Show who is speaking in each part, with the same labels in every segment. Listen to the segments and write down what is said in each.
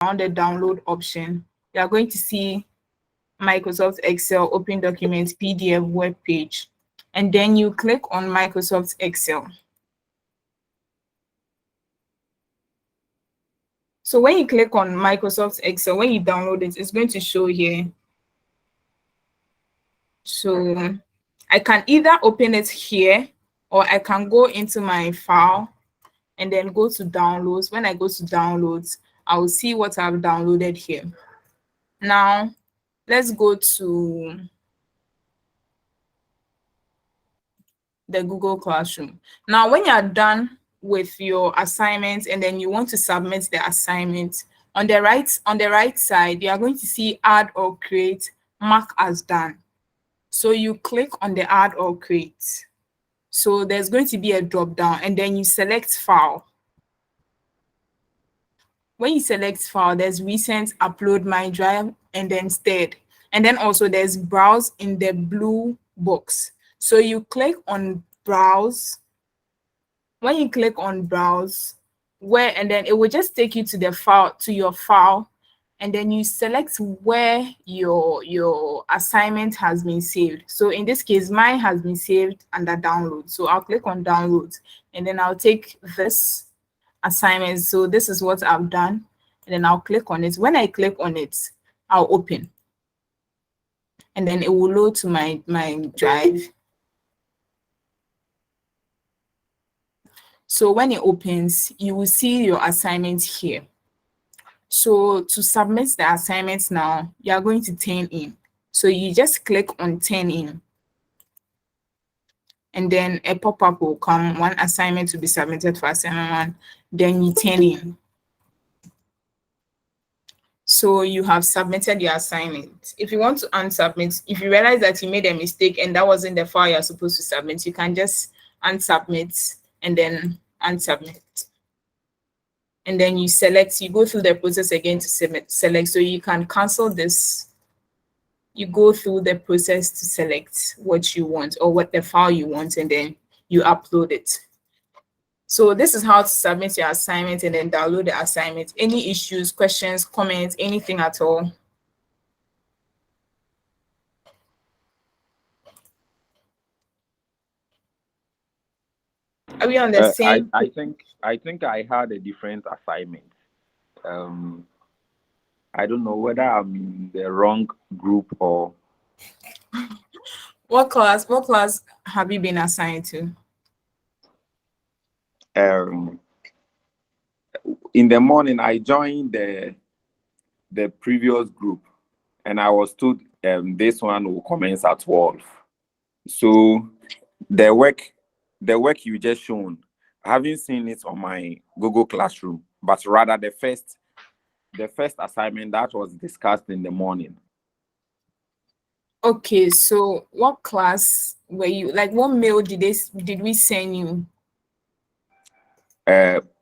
Speaker 1: on the download option, you are going to see Microsoft Excel, Open Documents, PDF, web page, and then you click on Microsoft Excel. So when you click on Microsoft Excel, when you download it, it's going to show here. So I can either open it here, or I can go into my file and then go to downloads. When I go to downloads, I will see what I've downloaded here. Now, let's go to the Google Classroom. Now, when you are done with your assignment and then you want to submit the assignment, on the right side, you are going to see add or create, mark as done. So you click on the add or create. So there's going to be a drop down and then you select file. When you select file, there's recent, upload, my drive, and then stead. And then also there's browse in the blue box. So you click on browse. When you click on browse, and then it will just take you to the file, to your file, and then you select where your assignment has been saved. So in this case, mine has been saved under download. So I'll click on download, and then I'll take this assignment. So this is what I've done, and then I'll click on it. When I click on it, I'll open, and then it will load to my drive. So when it opens, you will see your assignment here. So to submit the assignment now, you are going to turn in. So you just click on turn in. And then a pop-up will come, one assignment to be submitted for assignment 1, then you turn in. So you have submitted your assignment. If you want to unsubmit, if you realize that you made a mistake and that wasn't the file you're supposed to submit, you can just unsubmit and then unsubmit. And then you select, you go through the process again to select. So you can cancel this. You go through the process to select what you want or what the file you want, and then you upload it. So this is how to submit your assignment and then download the assignment. Any issues, questions, comments, anything at all? Are we on the same?
Speaker 2: I think I had a different assignment. I don't know whether I'm in the wrong group or.
Speaker 1: What class have you been assigned to?
Speaker 2: In the morning, I joined the previous group, and I was told this one will commence at 12. So the work you just shown, I haven't seen it on my Google Classroom, but rather the first assignment that was discussed in the morning.
Speaker 1: Okay, so what class were you, like what mail did we send you?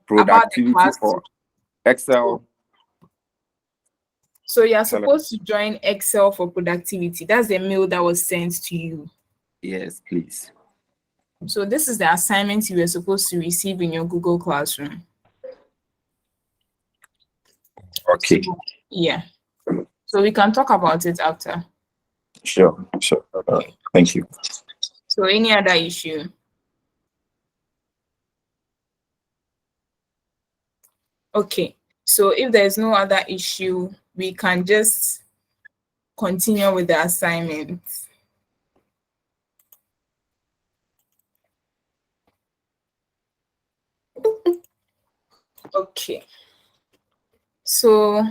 Speaker 2: Productivity for Excel.
Speaker 1: So you're supposed to join Excel for productivity. That's the mail that was sent to you.
Speaker 2: Yes, please.
Speaker 1: So this is the assignment you were supposed to receive in your Google Classroom.
Speaker 2: Okay.
Speaker 1: So, yeah. So we can talk about it after.
Speaker 2: Sure. Thank you.
Speaker 1: So any other issue? Okay. So if there's no other issue, we can just continue with the assignment. Okay. So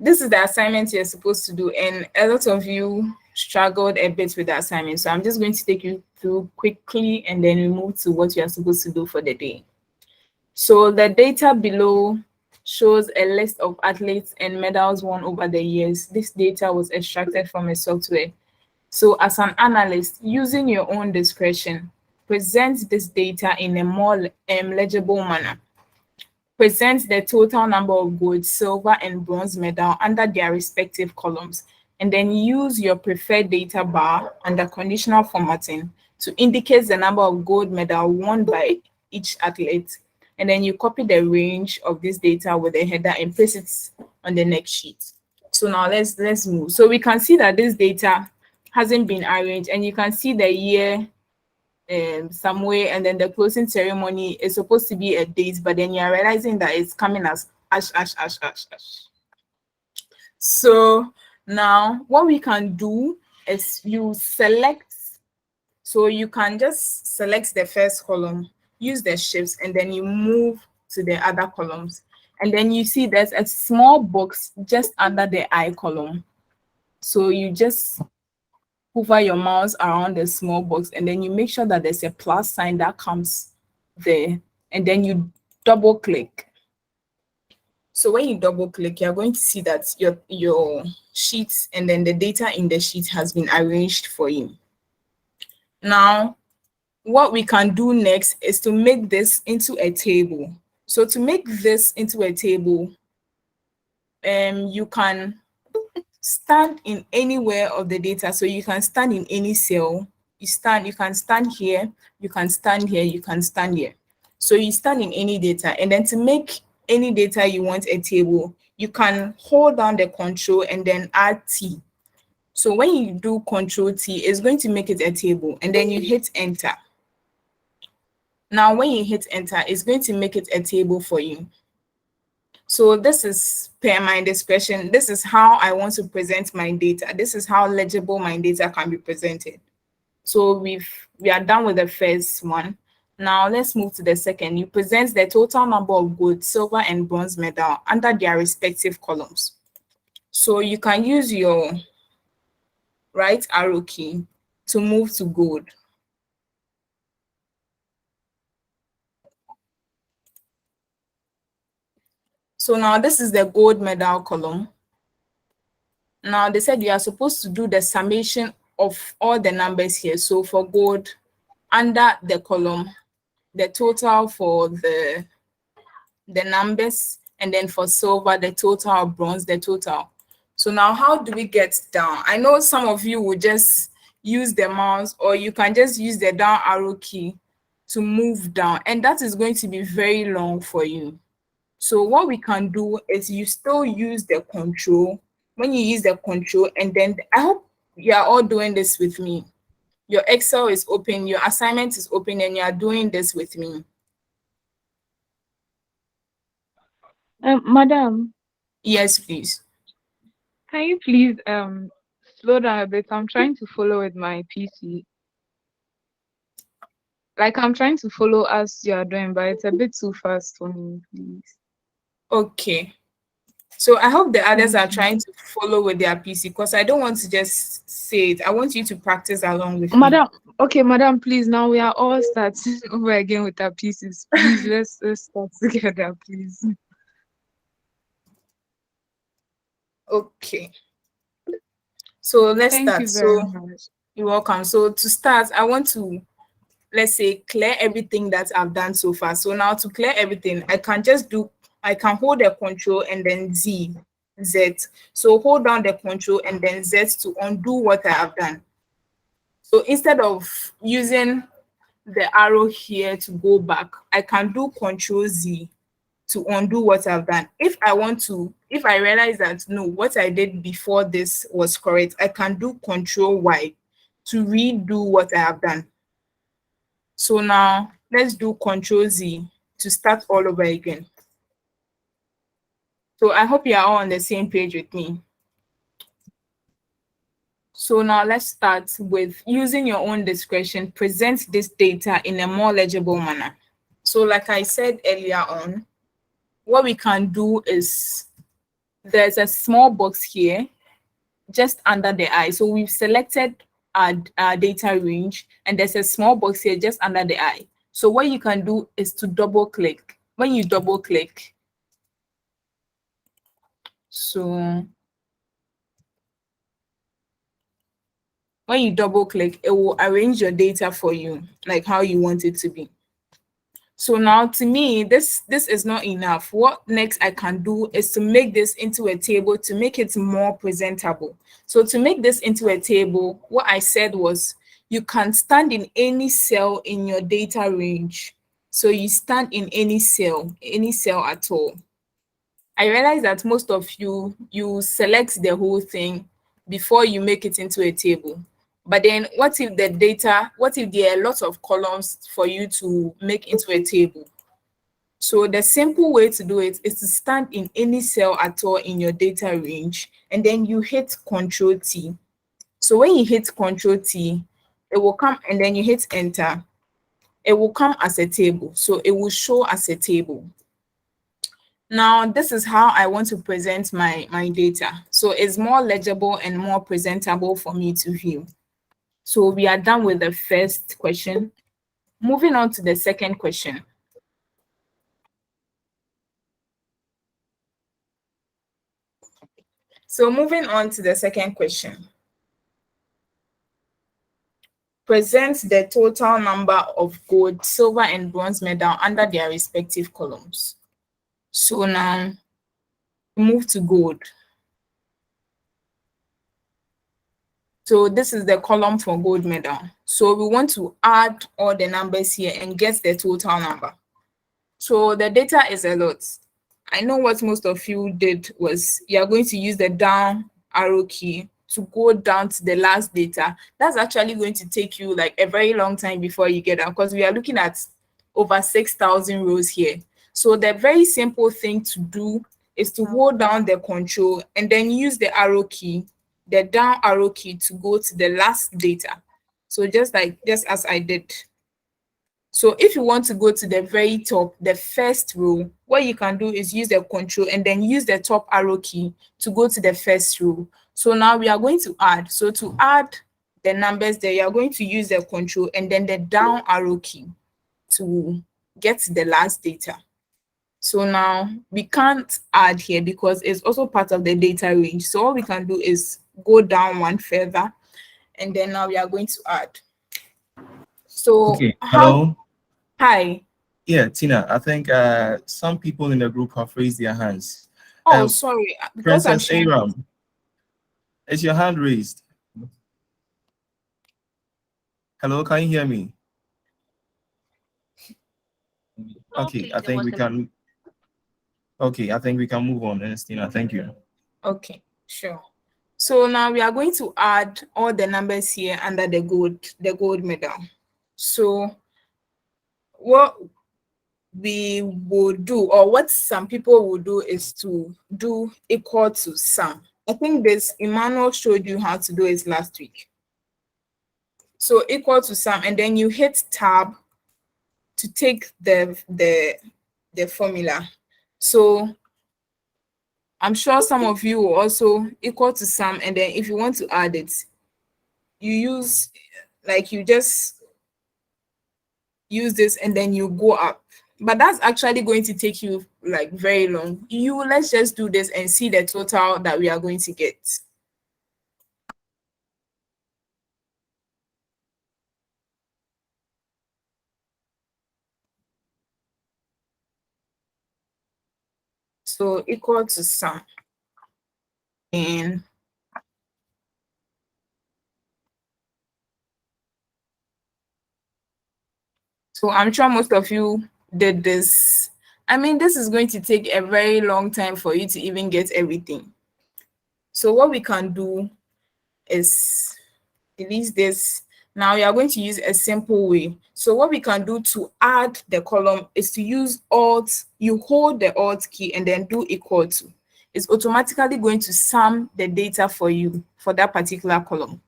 Speaker 1: this is the assignment you're supposed to do, and a lot of you struggled a bit with the assignment. So I'm just going to take you through quickly, and then we move to what you're supposed to do for the day. So the data below shows a list of athletes and medals won over the years. This data was extracted from a software. So as an analyst, using your own discretion, present this data in a more legible manner. Present the total number of gold, silver, and bronze medal under their respective columns, and then use your preferred data bar under conditional formatting to indicate the number of gold medal won by each athlete, and then you copy the range of this data with the header and place it on the next sheet. So now let's move. So we can see that this data hasn't been arranged, and you can see the year somewhere, and then the closing ceremony is supposed to be a date, but then you're realizing that it's coming as ash, ash, ash, ash, ash. So now what we can do is you select, so you can just select the first column, use the shifts, and then you move to the other columns. And then you see there's a small box just under the I column. So you just hover your mouse around the small box, and then you make sure that there's a plus sign that comes there, and then you double click. So when you double click, you're going to see that your sheet and then the data in the sheet has been arranged for you. Now, what we can do next is to make this into a table. So to make this into a table, you can stand in anywhere of the data. So you can stand in any cell. You can stand here, you can stand here, you can stand here. So you stand in any data, and then to make any data you want a table, you can hold down the control and then add T. So when you do control T, it's going to make it a table, and then you hit enter. Now, when you hit enter, it's going to make it a table for you. So this is per my discretion. This is how I want to present my data. This is how legible my data can be presented. So we are done with the first one. Now let's move to the second. You present the total number of gold, silver, and bronze medal under their respective columns. So you can use your right arrow key to move to gold. So now this is the gold medal column. Now they said you are supposed to do the summation of all the numbers here. So for gold, under the column, the total for the numbers, and then for silver, the total, bronze, the total. So now how do we get down? I know some of you will just use the mouse, or you can just use the down arrow key to move down, and that is going to be very long for you. So what we can do is you still use the control. When you use the control, and then I hope you are all doing this with me. Your Excel is open, your assignment is open, and you are doing this with me.
Speaker 3: Madam,
Speaker 1: Yes, please.
Speaker 3: can you please slow down a bit? I'm trying to follow with my PC. Like I'm trying to follow as you are doing, but it's a bit too fast for me, please.
Speaker 1: Okay. So I hope the others
Speaker 3: Thank
Speaker 1: are
Speaker 3: you.
Speaker 1: trying to follow with their PC, because I don't want to just say it. I want you to practice along with me.
Speaker 3: Madam, okay, madam, please. Now we are all starting over again with our pieces. Please, let's start together, please.
Speaker 1: Okay. So let's
Speaker 3: Thank
Speaker 1: start.
Speaker 3: you very
Speaker 1: So
Speaker 3: much.
Speaker 1: you're welcome. So to start, I want to, let's say, clear everything that I've done so far. So now to clear everything, I can hold the control and then Z. So hold down the control and then Z to undo what I have done. So instead of using the arrow here to go back, I can do control Z to undo what I've done. If I realize that no, what I did before this was correct, I can do control Y to redo what I have done. So now let's do control Z to start all over again. So I hope you are all on the same page with me. So now let's start with using your own discretion, present this data in a more legible manner. So like I said earlier on, what we can do is there's a small box here just under the eye. So we've selected our data range, and there's a small box here just under the eye. So what you can do is to double click. When you double click, so when you double click, it will arrange your data for you, like how you want it to be. So now to me, this is not enough. What next I can do is to make this into a table to make it more presentable. So to make this into a table, what I said was you can stand in any cell in your data range. So you stand in any cell at all. I realize that most of you select the whole thing before you make it into a table. But then what if there are lots of columns for you to make into a table? So the simple way to do it is to stand in any cell at all in your data range, and then you hit Control T. So when you hit Control T, it will come, and then you hit enter. It will come as a table. So it will show as a table. Now, this is how I want to present my data. So it's more legible and more presentable for me to view. So we are done with the first question. Moving on to the second question. So moving on to the second question. Present the total number of gold, silver, and bronze medal under their respective columns. So now, move to gold. So this is the column for gold medal. So we want to add all the numbers here and get the total number. So the data is a lot. I know what most of you did was you are going to use the down arrow key to go down to the last data. That's actually going to take you like a very long time before you get down, because we are looking at over 6,000 rows here. So the very simple thing to do is to hold down the control and then use the arrow key, the down arrow key, to go to the last data. So just as I did. So if you want to go to the very top, the first row, what you can do is use the control and then use the top arrow key to go to the first row. So now we are going to add. So to add the numbers there, you are going to use the control and then the down arrow key to get to the last data. So now we can't add here because it's also part of the data range. So all we can do is go down one further, and then now we are going to add. So
Speaker 4: Okay,
Speaker 1: how?
Speaker 4: hello.
Speaker 1: Hi.
Speaker 4: Yeah, Tina, I think some people in the group have raised their hands.
Speaker 1: Oh, sorry, because I'm
Speaker 4: Princess
Speaker 1: sharing.
Speaker 4: Aram, is your hand raised? Hello, can you hear me? Okay, I think we can. Okay, I think we can move on, Tina. Thank you.
Speaker 1: Okay, sure. So now we are going to add all the numbers here under the gold medal. So what we will do, or what some people will do, is to do equal to sum. I think this Emmanuel showed you how to do it last week. So equal to sum, and then you hit tab to take the formula. So I'm sure some of you will also equal to sum, and then if you want to add it, you just use this and then you go up. But that's actually going to take you like very long. Let's just do this and see the total that we are going to get. So equal to sum. And so I'm sure most of you did this. I mean, this is going to take a very long time for you to even get everything. So what we can do is delete this. Now we are going to use a simple way. So what we can do to add the column is to use Alt. You hold the Alt key and then do equal to. It's automatically going to sum the data for you for that particular column.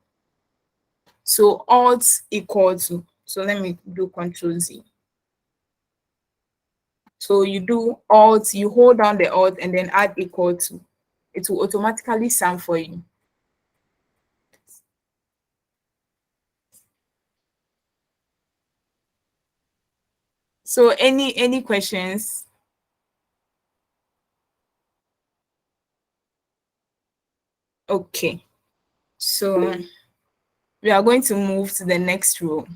Speaker 1: So Alt equal to. So let me do Control Z. So you do Alt, you hold down the Alt and then add equal to. It will automatically sum for you. So any questions? Okay. So we are going to move to the next row.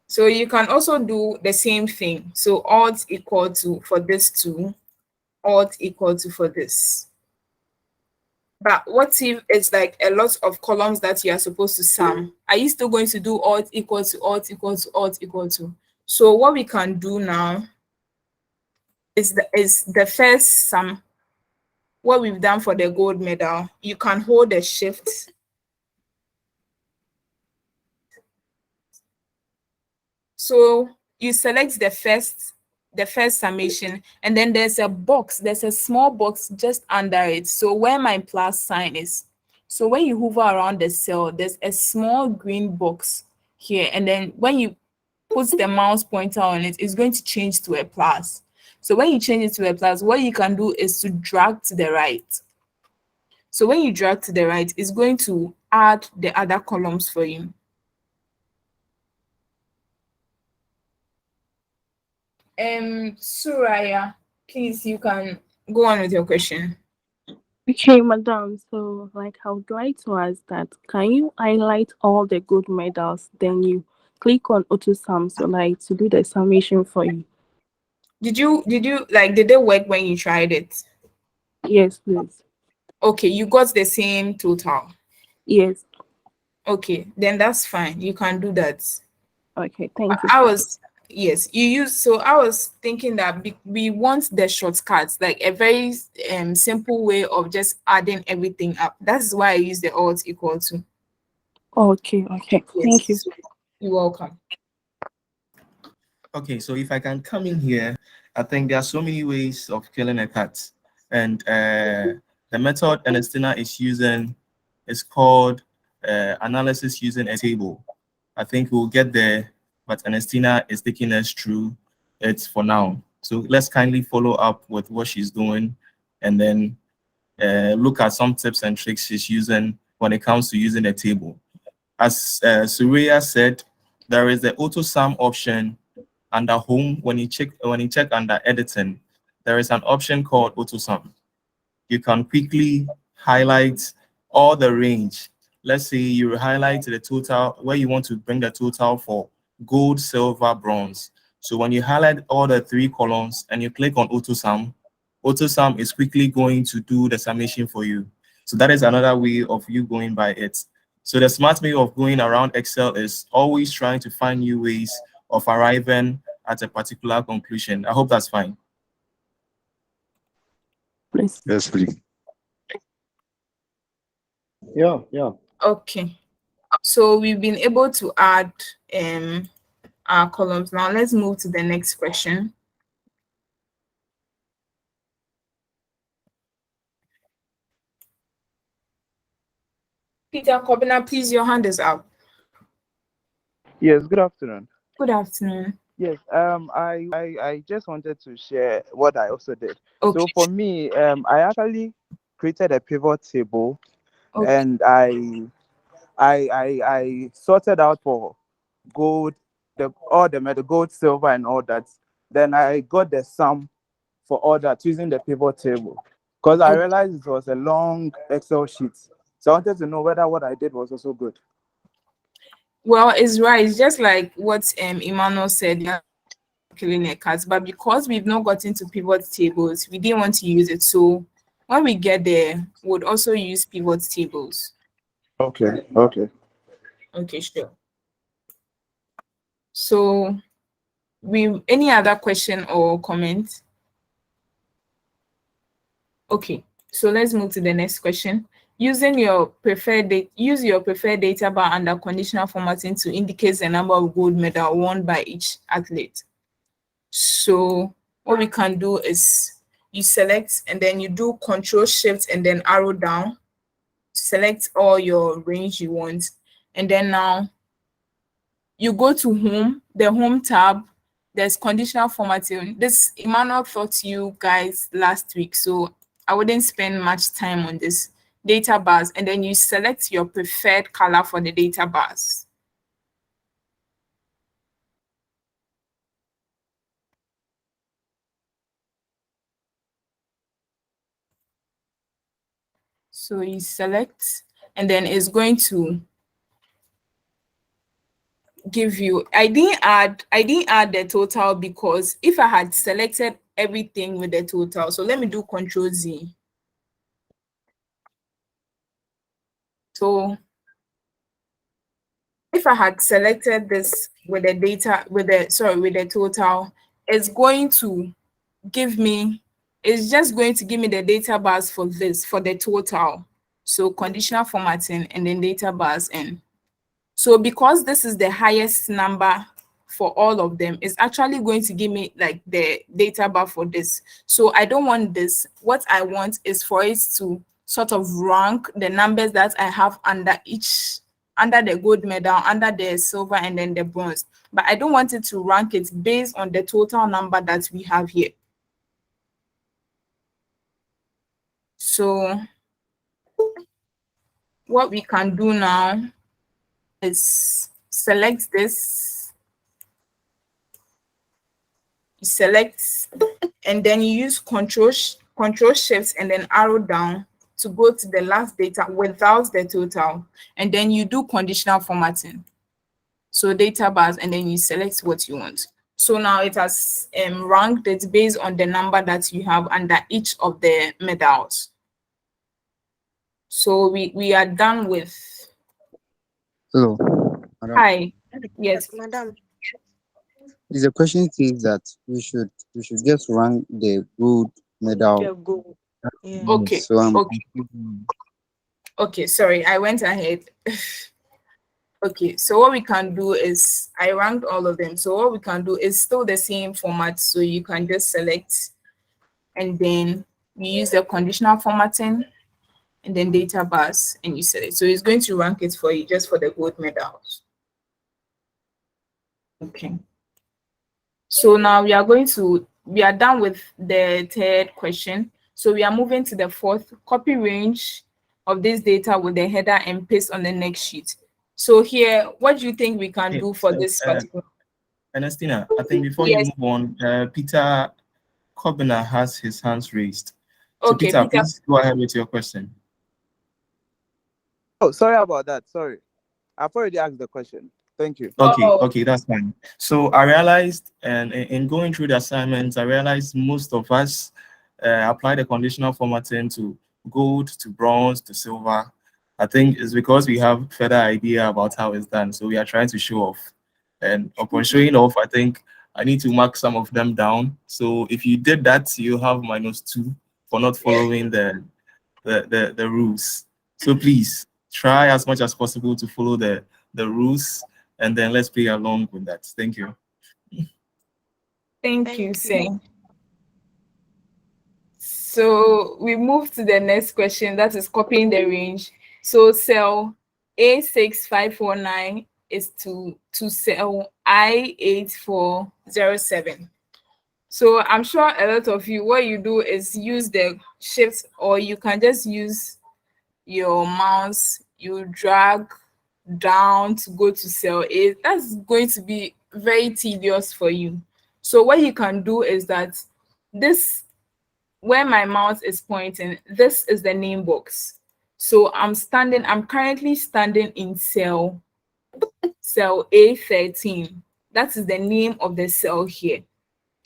Speaker 1: So you can also do the same thing. So Alt equal to for this two, Alt equal to for this. But what if it's like a lot of columns that you are supposed to sum? Are you still going to do Alt equal to Alt equal to Alt equal to? So what we can do now is the first sum. What we've done for the gold medal, you can hold the shift. So you select the first summation, and then there's a small box just under it. So where my plus sign is. So when you hover around the cell, there's a small green box here. And then when you put the mouse pointer on it, it's going to change to a plus. So when you change it to a plus, what you can do is to drag to the right. So when you drag to the right, it's going to add the other columns for you. Suraya, please, you can go on with your question.
Speaker 5: Okay, madam. So, like, I would like to ask that can you highlight all the good medals? Then you click on auto sum, so like to do the summation for you.
Speaker 1: Did it work when you tried it?
Speaker 5: Yes, please.
Speaker 1: Okay, you got the same total.
Speaker 5: Yes.
Speaker 1: Okay, then that's fine. You can do that.
Speaker 5: Okay, thank you.
Speaker 1: I was yes, you use so I was thinking that we want the shortcuts, like a very simple way of just adding everything up. That's why I use the alt equal to.
Speaker 5: Okay, okay. Thank you.
Speaker 1: Yes, you're welcome.
Speaker 4: Okay, so if I can come in here, I think there are so many ways of killing a cat, and the method Ernestina is using is called analysis using a table. I think we'll get there, but Ernestina is taking us through it for now. So let's kindly follow up with what she's doing, and then look at some tips and tricks she's using when it comes to using a table. As Surya said, there is the auto sum option under home. When you check under editing, there is an option called auto sum. You can quickly highlight all the range. Let's say you highlight the total where you want to bring the total for gold, silver, bronze. So when you highlight all the three columns and you click on auto sum is quickly going to do the summation for you. So that is another way of you going by it. So the smart way of going around Excel is always trying to find new ways of arriving at a particular conclusion. I hope that's fine.
Speaker 5: Please.
Speaker 6: Yes, please. Yeah, yeah.
Speaker 1: Okay. So we've been able to add our columns. Now let's move to the next question. Peter Kobina, please, your hand is up.
Speaker 7: Yes, good afternoon.
Speaker 1: Good afternoon.
Speaker 7: Yes, I just wanted to share what I also did.
Speaker 1: Okay.
Speaker 7: So for me, I actually created a pivot table,
Speaker 1: Okay.
Speaker 7: and I sorted out for gold, all the metal, gold, silver, and all that. Then I got the sum for all that using the pivot table, because I realized it was a long Excel sheet. So I wanted to know whether what I did was also good.
Speaker 1: Well, it's right. It's just like what Emmanuel said, yeah, killing a cat. But because we've not gotten to pivot tables, we didn't want to use it. So when we get there, we'll also use pivot tables.
Speaker 7: Okay, okay.
Speaker 1: Okay, sure. So any other question or comment? Okay, so let's move to the next question. Use your preferred data bar under conditional formatting to indicate the number of gold medal won by each athlete. So what we can do is you select and then you do Control Shift and then arrow down, select all your range you want, and then now you go to home, the home tab. There's conditional formatting. This Emmanuel taught you guys last week, so I wouldn't spend much time on this. Data bars, and then you select your preferred color for the data bars. So you select, and then it's going to give you, I didn't add the total because if I had selected everything with the total, so let me do Control Z. So if I had selected this with the data, with the total, it's going to give me, it's just going to give me the data bars for this, for the total. So conditional formatting and then data bars in. So because this is the highest number for all of them, it's actually going to give me like the data bar for this. So I don't want this. What I want is for it to sort of rank the numbers that I have under each, under the gold medal, under the silver, and then the bronze. But I don't want it to rank it based on the total number that we have here. So what we can do now is select this, select, and then you use control shift and then arrow down to go to the last data without the total, and then you do conditional formatting. So data bars, and then you select what you want. So now it has ranked it based on the number that you have under each of the medals. So we are done with.
Speaker 6: Hello, madam.
Speaker 1: Hi. Yes.
Speaker 8: Madam.
Speaker 6: Is the question says that we should just rank the gold medal.
Speaker 8: Yeah, go. Yeah.
Speaker 1: Okay.
Speaker 6: So I'm
Speaker 1: Okay. Okay, sorry, I went ahead. Okay, so what we can do is, I ranked all of them. So what we can do is still the same format. So you can just select, and then you use the conditional formatting, and then data bars, and you select. So it's going to rank it for you just for the gold medals. Okay. So now we are done with the third question. So we are moving to the fourth: copy range of this data with the header and paste on the next sheet. So here, what do you think we can do for this particular?
Speaker 4: Ernestina, I think before you
Speaker 1: Yes.
Speaker 4: move on, Peter Kobina has his hands raised. So
Speaker 1: Okay,
Speaker 4: Peter,
Speaker 1: Peter.
Speaker 4: please go ahead with your question.
Speaker 7: Oh, sorry about that. Sorry. I've already asked the question. Thank you.
Speaker 4: Okay,
Speaker 1: Oh.
Speaker 4: okay, that's fine. So I realized, and in going through the assignments, I realized most of us apply the conditional formatting to gold, to bronze, to silver. I think it's because we have further idea about how it's done. So we are trying to show off. And upon showing off, I think I need to mark some of them down. So if you did that, you have -2 for not following the rules. So please try as much as possible to follow the rules, and then let's play along with that. Thank you.
Speaker 1: Thank you, Sing. So we move to the next question, that is copying the range. So cell A6549 is to cell I8407. So I'm sure a lot of you, what you do is use the shift, or you can just use your mouse, you drag down to go to cell A. That's going to be very tedious for you. So what you can do is that this, where my mouse is pointing, this is the name box. So I'm currently standing in cell A13. That is the name of the cell here.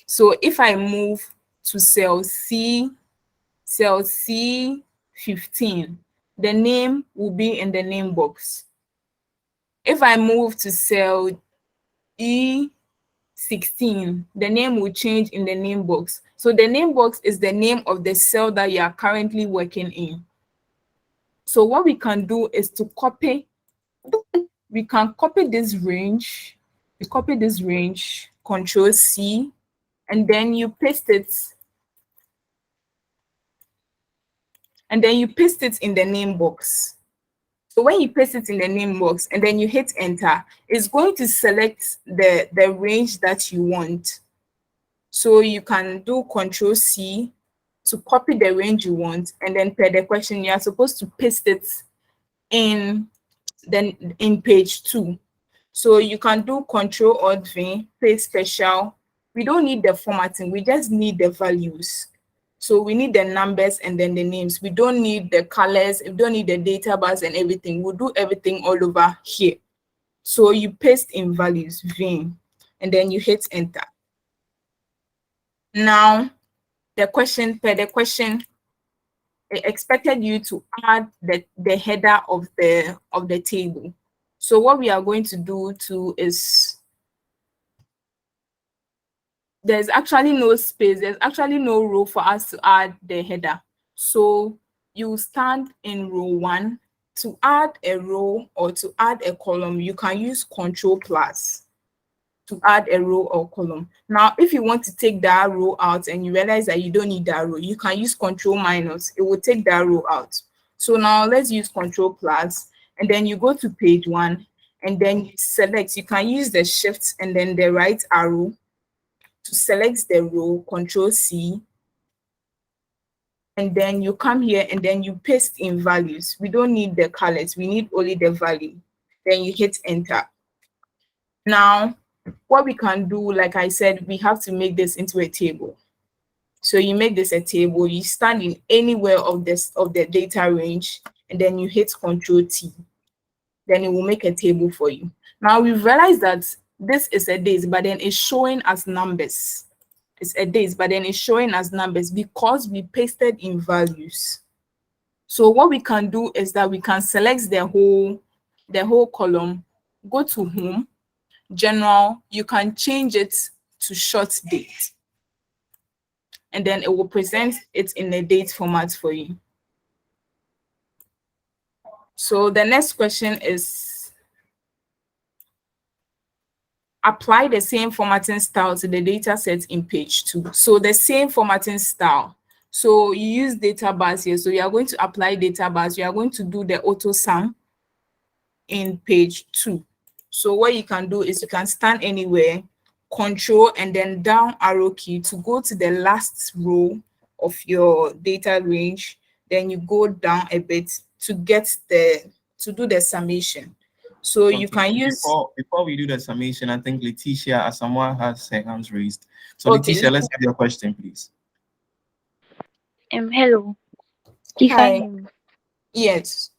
Speaker 1: So if I move to cell C15, the name will be in the name box. If I move to cell E16, the name will change in the name box. So the name box is the name of the cell that you are currently working in. So what we can do is to copy, we can copy this range, we copy this range, Control C, and then you paste it, and then you paste it in the name box. So when you paste it in the name box and then you hit enter, it's going to select the range that you want. So you can do Control C to copy the range you want, and then per the question, you are supposed to paste it in page 2. So you can do Control Alt V, paste special. We don't need the formatting, we just need the values. So we need the numbers and then the names. We don't need the colors, we don't need the data bars and everything. We'll do everything all over here. So you paste in values, V, and then you hit enter. Now, the question, it expected you to add the header of the table. So what we are going to do too is there's actually no space, there's actually no row for us to add the header. So you stand in row 1. To add a row or to add a column, you can use Control plus to add a row or column. Now, if you want to take that row out and you realize that you don't need that row, you can use Control minus. It will take that row out. So now let's use Control plus, and then you go to page 1, and then you select. You can use the shift and then the right arrow to select the row, Control C, and then you come here and then you paste in values. We don't need the colors, we need only the value. Then you hit enter. Now, what we can do, like I said, we have to make this into a table. So you make this a table, you stand in anywhere of the data range, and then you hit Control T. Then it will make a table for you. Now we've realized that this is a days, but then it's showing as numbers. It's a days, but then it's showing as numbers because we pasted in values. So what we can do is that we can select the whole column, go to home, general, you can change it to short date, and then it will present it in a date format for you. So the next question is, apply the same formatting style to the data set in page 2. So the same formatting style. So you use data bars here. So you are going to apply data bars. You are going to do the auto sum in page 2. So what you can do is you can stand anywhere, Control and then down arrow key to go to the last row of your data range. Then you go down a bit to do the summation. So you can use.
Speaker 4: Before we do the summation, I think Letitia Asamoah has her hands raised. So
Speaker 1: Okay.
Speaker 4: Letitia, let's have your question, please.
Speaker 8: Hello. Please,
Speaker 1: Hi.
Speaker 8: can you hear me?
Speaker 1: Yes.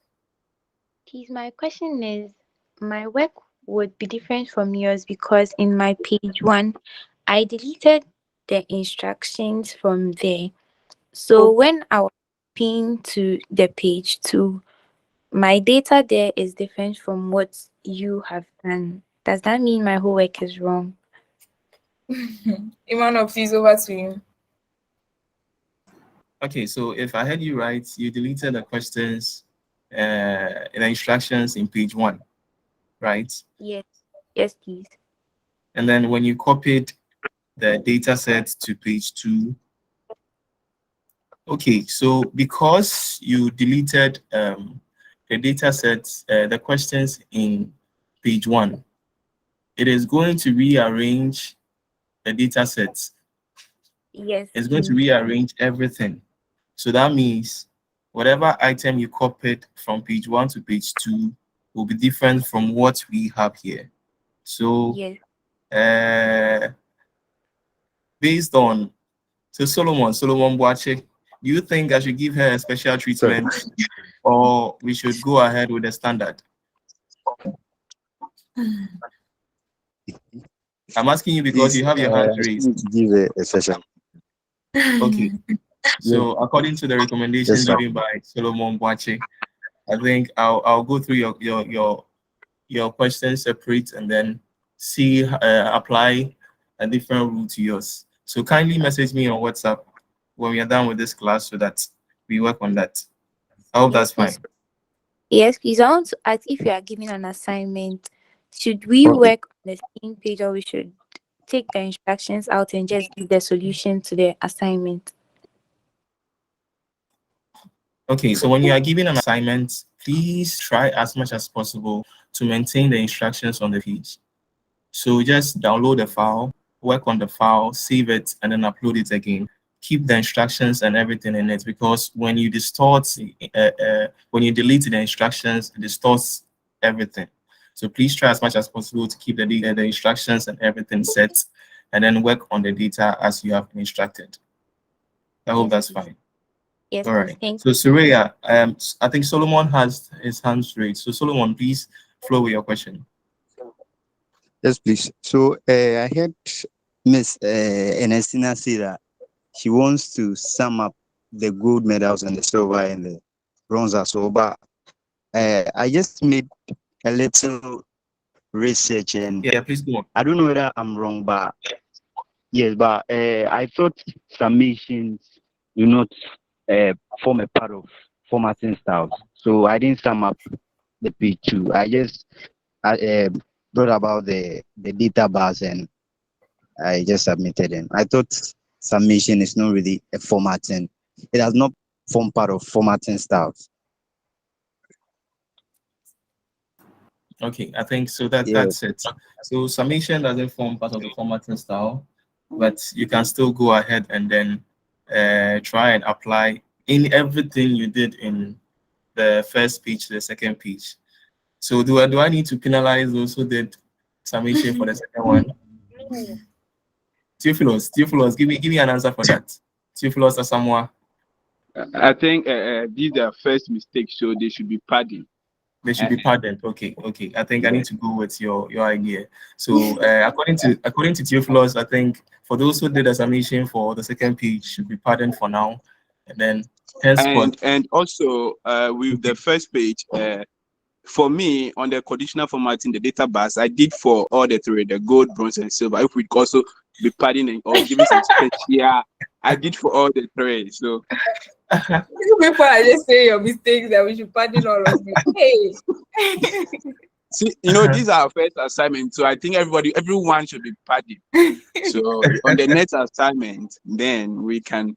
Speaker 8: Please, my question is, my work would be different from yours because in my page 1, I deleted the instructions from there. So when I was pinned to the page 2, my data there is different from what you have done. Does that mean my whole work is wrong?
Speaker 1: Imano, please, over to you.
Speaker 4: Okay, so if I heard you right, you deleted the questions, the instructions in page 1, right?
Speaker 8: Yes. Yes, please.
Speaker 4: And then when you copied the data set to page 2, okay, so because you deleted the data sets, the questions in page 1, it is going to rearrange the data sets.
Speaker 8: Yes.
Speaker 4: It's going to rearrange everything. So that means whatever item you copied from page 1 to page 2 will be different from what we have here. So
Speaker 8: Yes.
Speaker 4: Based on Solomon Boache, do you think I should give her a special treatment or we should go ahead with the standard? I'm asking you because
Speaker 6: Please,
Speaker 4: you have your hand
Speaker 6: I
Speaker 4: raised.
Speaker 6: need to give a session.
Speaker 4: Okay. So according to the recommendation
Speaker 6: Yes, sir.
Speaker 4: given by Solomon Boache, I think I'll go through your questions separate and then see apply a different rule to yours. So kindly message me on WhatsApp when we are done with this class so that we work on that. I hope that's fine.
Speaker 8: Yes, please. I want to ask if you are giving an assignment, should we
Speaker 6: Okay.
Speaker 8: work on the same page or we should take the instructions out and just give the solution to the assignment?
Speaker 4: Okay, so when you are giving an assignment, please try as much as possible to maintain the instructions on the page. So just download the file, work on the file, save it, and then upload it again. Keep the instructions and everything in it because when you when you delete the instructions, it distorts everything. So please try as much as possible to keep the instructions and everything set, and then work on the data as you have been instructed. I hope that's fine.
Speaker 8: Yes,
Speaker 4: All right.
Speaker 8: thank
Speaker 4: So Surya, I think Solomon has his hands raised. So Solomon, please flow with your question.
Speaker 6: Yes, please. So I heard Miss Ernestina say that she wants to sum up the gold medals and the silver and the bronze as well. But I just made a little research, and
Speaker 4: Yeah, please go on.
Speaker 6: I don't know whether I'm wrong, but yes, but I thought summations do not form a part of formatting styles. So I didn't sum up the page too. I just thought about the data bars and I just submitted them. I thought summation is not really a formatting. It has not formed part of formatting styles.
Speaker 4: Okay, I think so. That
Speaker 6: Yeah.
Speaker 4: that's it. So summation doesn't form part of the formatting style, but you can still go ahead and then try and apply in everything you did in the first page to the second page. So do I need to penalize those who did summation for the second one? Theophilus, give me an answer for that. Theophilus or someone,
Speaker 9: I think these are first mistakes, so they should be pardoned.
Speaker 4: they should be pardoned. Okay. I think I need to go with your idea. So according to Theophilus, I think for those who did a summation for the second page should be pardoned for now, and then henceforth.
Speaker 9: And also with the first page, for me on the conditional formatting, the data bars I did for all the three, the gold, bronze, and silver. If we could also be pardoning or giving some special, I did for all the three. So
Speaker 1: Before I just say your mistakes that we should pardon all of you. Hey.
Speaker 9: see, these are our first assignment, so I think everyone should be pardoned. So on the next assignment, then we can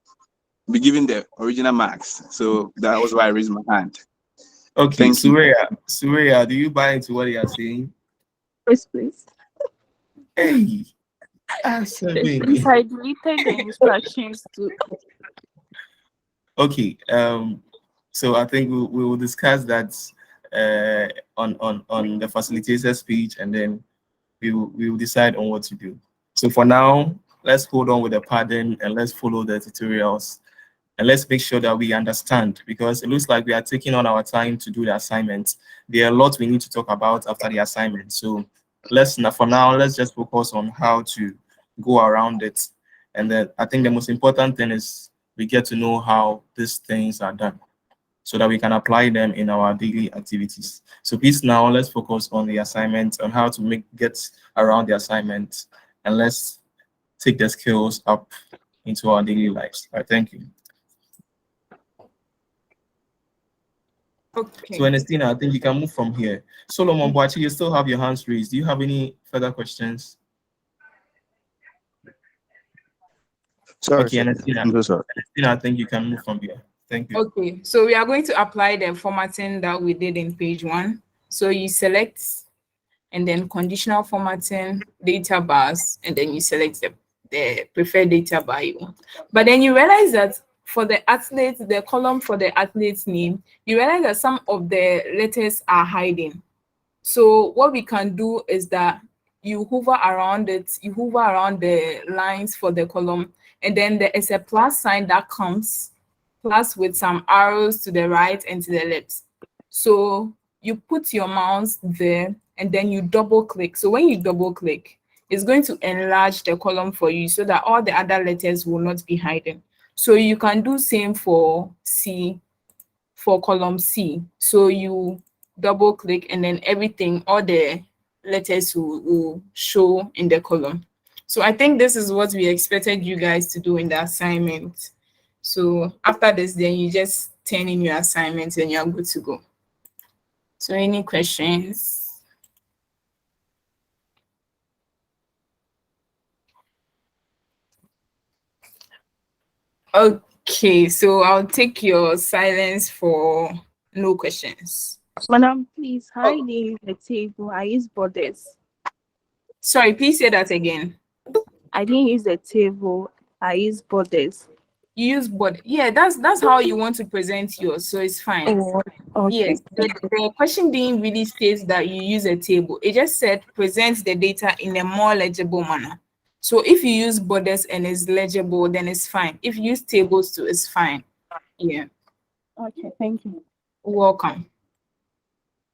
Speaker 9: be given the original marks. So that was why I raised my hand.
Speaker 4: Okay,
Speaker 9: Thank you.
Speaker 4: Surya, do you buy into what you are saying?
Speaker 5: Yes, please.
Speaker 4: Hey, answer me.
Speaker 5: Please, I deleted the instructions too.
Speaker 4: Okay, so I think we will discuss that on the facilitator speech, and then we will decide on what to do. So for now, let's hold on with the pattern and let's follow the tutorials, and let's make sure that we understand, because it looks like we are taking on our time to do the assignment. There are a lot we need to talk about after the assignment. So for now, let's just focus on how to go around it. And then I think the most important thing is we get to know how these things are done so that we can apply them in our daily activities. So please now let's focus on the assignment, on how to get around the assignment, and let's take the skills up into our daily lives. All right, thank you.
Speaker 1: Okay.
Speaker 4: So Ernestina, I think you can move from here. Solomon Boachi, you still have your hands raised. Do you have any further questions?
Speaker 6: Sorry,
Speaker 4: Okay,
Speaker 6: sir.
Speaker 4: Ernestina,
Speaker 6: I'm so sorry.
Speaker 4: I think you can move from here. Thank you.
Speaker 1: Okay, so we are going to apply the formatting that we did in page 1. So you select and then conditional formatting, data bars, and then you select the preferred data bar you want. But then you realize that for the athlete, the column for the athlete's name, you realize that some of the letters are hiding. So what we can do is that you hover around it, you hover around the lines for the column, and then there is a plus sign that comes, plus with some arrows to the right and to the left. So you put your mouse there and then you double click. So when you double click, it's going to enlarge the column for you so that all the other letters will not be hidden. So you can do same for C, for column C. So you double click and then everything, all the letters will show in the column. So I think this is what we expected you guys to do in the assignment. So after this, then you just turn in your assignment and you're good to go. So any questions? Okay, so I'll take your silence for no questions.
Speaker 5: Madam, please, I didn't use the table. I use borders.
Speaker 1: Sorry, please say that again.
Speaker 5: I didn't use the table. I use borders.
Speaker 1: You use board. Yeah, that's how you want to present yours, so it's fine.
Speaker 5: Oh, okay.
Speaker 1: Yes, the question didn't really state that you use a table. It just said present the data in a more legible manner. So if you use borders and it's legible, then it's fine. If you use tables too, it's fine. Yeah.
Speaker 5: Okay, thank you.
Speaker 1: Welcome.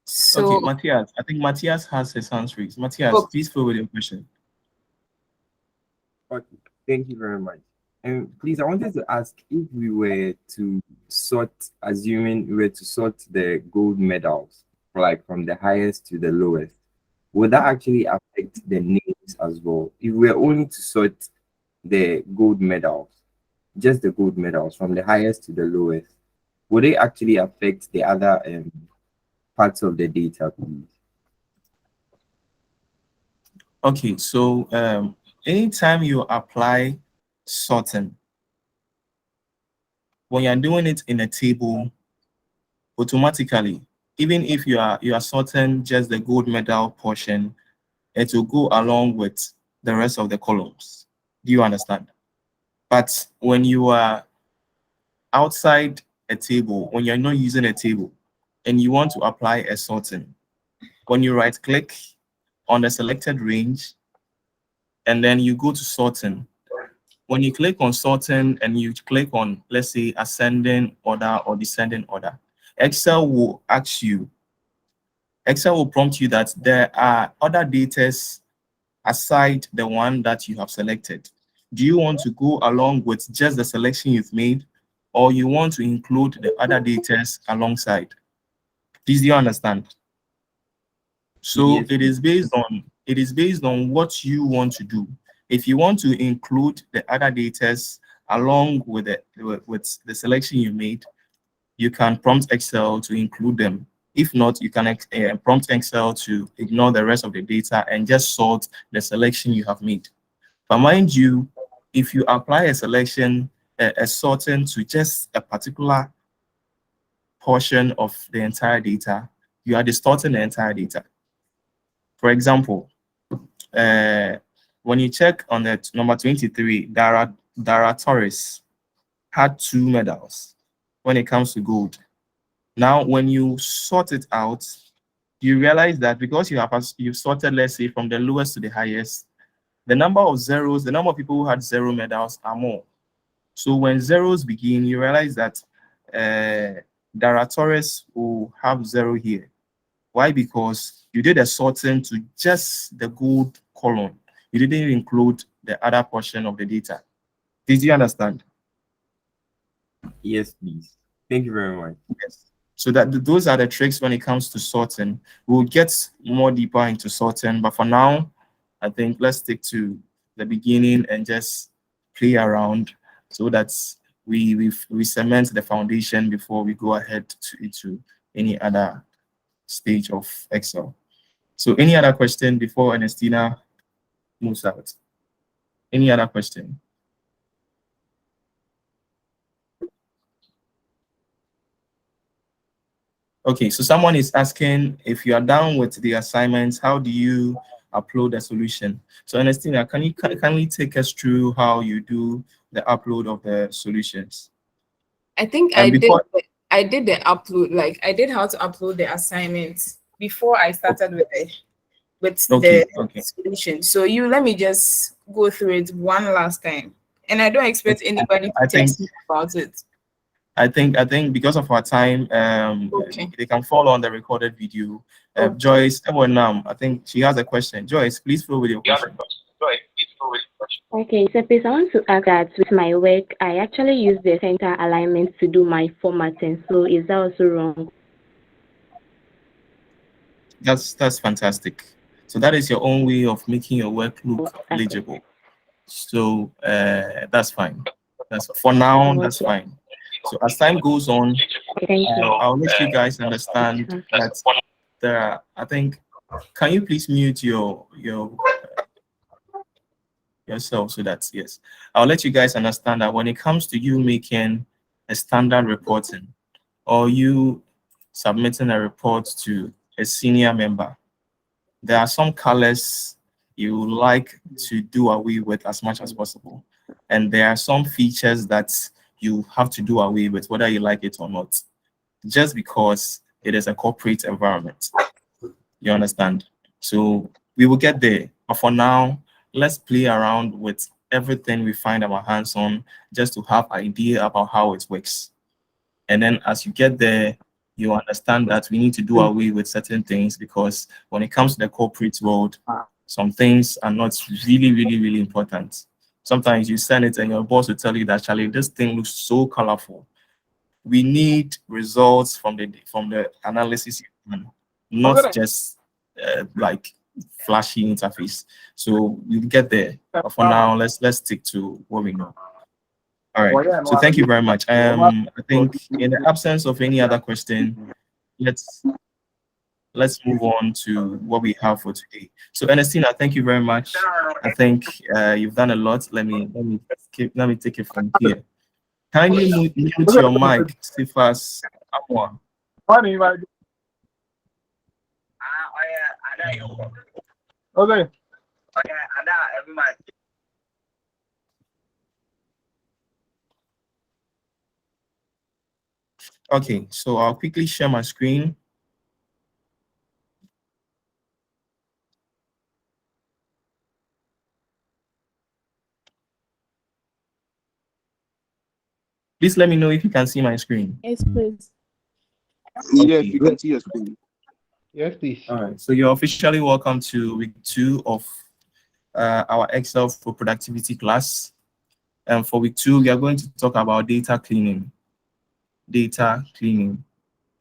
Speaker 1: So
Speaker 4: Okay, Matthias, I think Matthias has his hands raised. Matthias,
Speaker 1: okay.
Speaker 4: please fill with your question.
Speaker 10: Okay, thank you very much. And please, I wanted to ask if we were to sort, assuming we were to sort the gold medals, like from the highest to the lowest, would that actually affect the names as well? If we're only to sort the gold medals, just the gold medals from the highest to the lowest, would it actually affect the other parts of the data, please?
Speaker 4: Okay, so anytime you apply sorting, when you're doing it in a table, automatically, even if you are sorting just the gold medal portion, it will go along with the rest of the columns. Do you understand? But when you are outside a table, when you're not using a table and you want to apply a sorting, when you right click on the selected range and then you go to sorting, when you click on sorting and you click on, let's say, ascending order or descending order, Excel will ask you, Excel will prompt you that there are other data aside the one that you have selected. Do you want to go along with just the selection you've made, or you want to include the other data alongside? Please, do you understand? So
Speaker 10: Yes,
Speaker 4: it is based on what you want to do. If you want to include the other data along with with the selection you made, you can prompt Excel to include them. If not, you can prompt Excel to ignore the rest of the data and just sort the selection you have made. But mind you, if you apply a selection, a sorting to just a particular portion of the entire data, you are distorting the entire data. For example, uh, when you check on the number 23, Dara Torres had 2 medals when it comes to gold. Now, when you sort it out, you realize that because you sorted, let's say, from the lowest to the highest, the number of zeros, the number of people who had 0 medals are more. So when zeros begin, you realize that Dara Torres will have 0 here. Why? Because you did a sorting to just the gold column. You didn't include the other portion of the data. Did you understand?
Speaker 10: yes, please. Thank you very much.
Speaker 4: Yes. So that those are the tricks when it comes to sorting. We'll get more deeper into sorting, but for now, I think let's stick to the beginning and just play around so that we cement the foundation before we go ahead to any other stage of Excel. So any other question before Ernestina moves out? Any other question? Okay, so someone is asking if you are done with the assignments, how do you upload a solution? So Ernestina, can we take us through how you do the upload of the solutions?
Speaker 1: I think
Speaker 4: And before,
Speaker 1: I did the upload, like I did how to upload the assignments before I started with the
Speaker 4: okay.
Speaker 1: solution. So you let me just go through it one last time. And I don't expect anybody to
Speaker 4: I think
Speaker 1: text me about it.
Speaker 4: I think because of our time,
Speaker 1: Okay.
Speaker 4: they can follow on the recorded video.
Speaker 1: Okay.
Speaker 4: Joyce, I think she has a question. Joyce, please flow with your question.
Speaker 5: Okay, so please, I want to ask that with my work, I actually use the center alignment to do my formatting. So is that also wrong?
Speaker 4: That's fantastic. So that is your own way of making your work look legible. So that's fine. That's for now. That's fine. So as time goes on,
Speaker 5: Thank you.
Speaker 4: I'll let you guys understand that there are, I think, can you please mute yourself so that yes, I'll let you guys understand that when it comes to you making a standard reporting or you submitting a report to a senior member, there are some colors you like to do away with as much as possible. And there are some features that you have to do away with, whether you like it or not, just because it is a corporate environment. You understand? So we will get there. But for now, let's play around with everything we find our hands on just to have idea about how it works. And then as you get there, you understand that we need to do away with certain things because when it comes to the corporate world, some things are not really important. Sometimes you send it and your boss will tell you that, Charlie, this thing looks so colorful. We need results from the analysis you've done. not just like flashy interface. So you get there. But for now, let's stick to what we know. All right. So thank you very much. I think in the absence of any other question, let's let's move on to what we have for today. So Ernestina, thank you very much. I think you've done a lot. Let me take it from here. Kindly mute your mic, Sifas Amwa.
Speaker 11: Okay.
Speaker 4: Okay, so I'll quickly share my screen. Please let me know if you can see my screen.
Speaker 5: Yes, please.
Speaker 9: Yes,
Speaker 4: Okay.
Speaker 9: we can see your screen.
Speaker 11: Yes, please.
Speaker 4: All right, so you're officially welcome to week 2 of our Excel for Productivity class. And for week 2, we are going to talk about data cleaning. Data cleaning.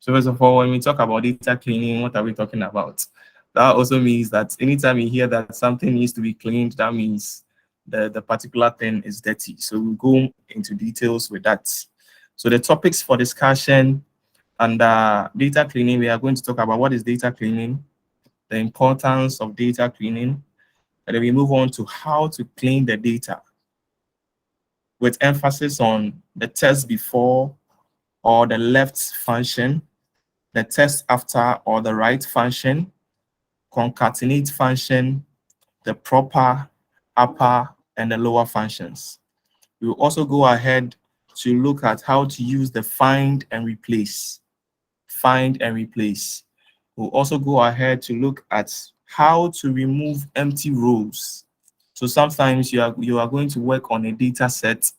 Speaker 4: So first of all, when we talk about data cleaning, what are we talking about? That also means that anytime you hear that something needs to be cleaned, that means the particular thing is dirty. So we'll go into details with that. So the topics for discussion under data cleaning, we are going to talk about what is data cleaning, the importance of data cleaning, and then we move on to how to clean the data, with emphasis on the test before or the left function, the test after or the right function, concatenate function, the proper, upper, and the lower functions. We will also go ahead to look at how to use the find and replace. Find and replace. We'll also go ahead to look at how to remove empty rows. So sometimes you are going to work on a data set,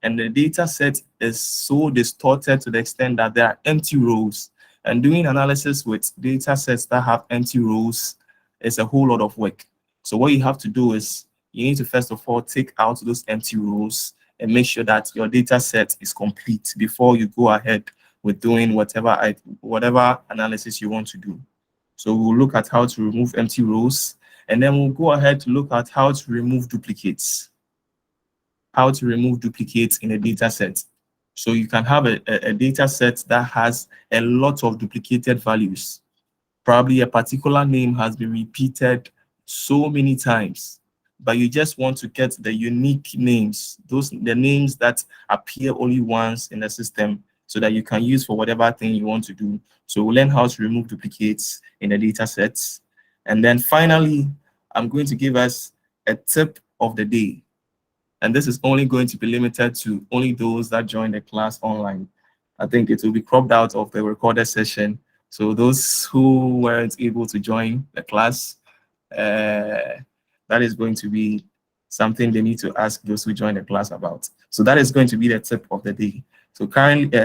Speaker 4: and the data set is so distorted to the extent that there are empty rows. And doing analysis with data sets that have empty rows is a whole lot of work. So what you have to do is you need to first of all take out those empty rows and make sure that your data set is complete before you go ahead with doing whatever analysis you want to do. So we'll look at how to remove empty rows, and then we'll go ahead to look at how to remove duplicates. How to remove duplicates in a data set. So you can have a data set that has a lot of duplicated values. Probably a particular name has been repeated so many times, but you just want to get the unique names, the names that appear only once in the system, so that you can use for whatever thing you want to do. So we'll learn how to remove duplicates in the data sets. And then finally, I'm going to give us a tip of the day. And this is only going to be limited to only those that join the class online. I think it will be cropped out of the recorded session. So those who weren't able to join the class, that is going to be something they need to ask those who join the class about. So that is going to be the tip of the day. So currently,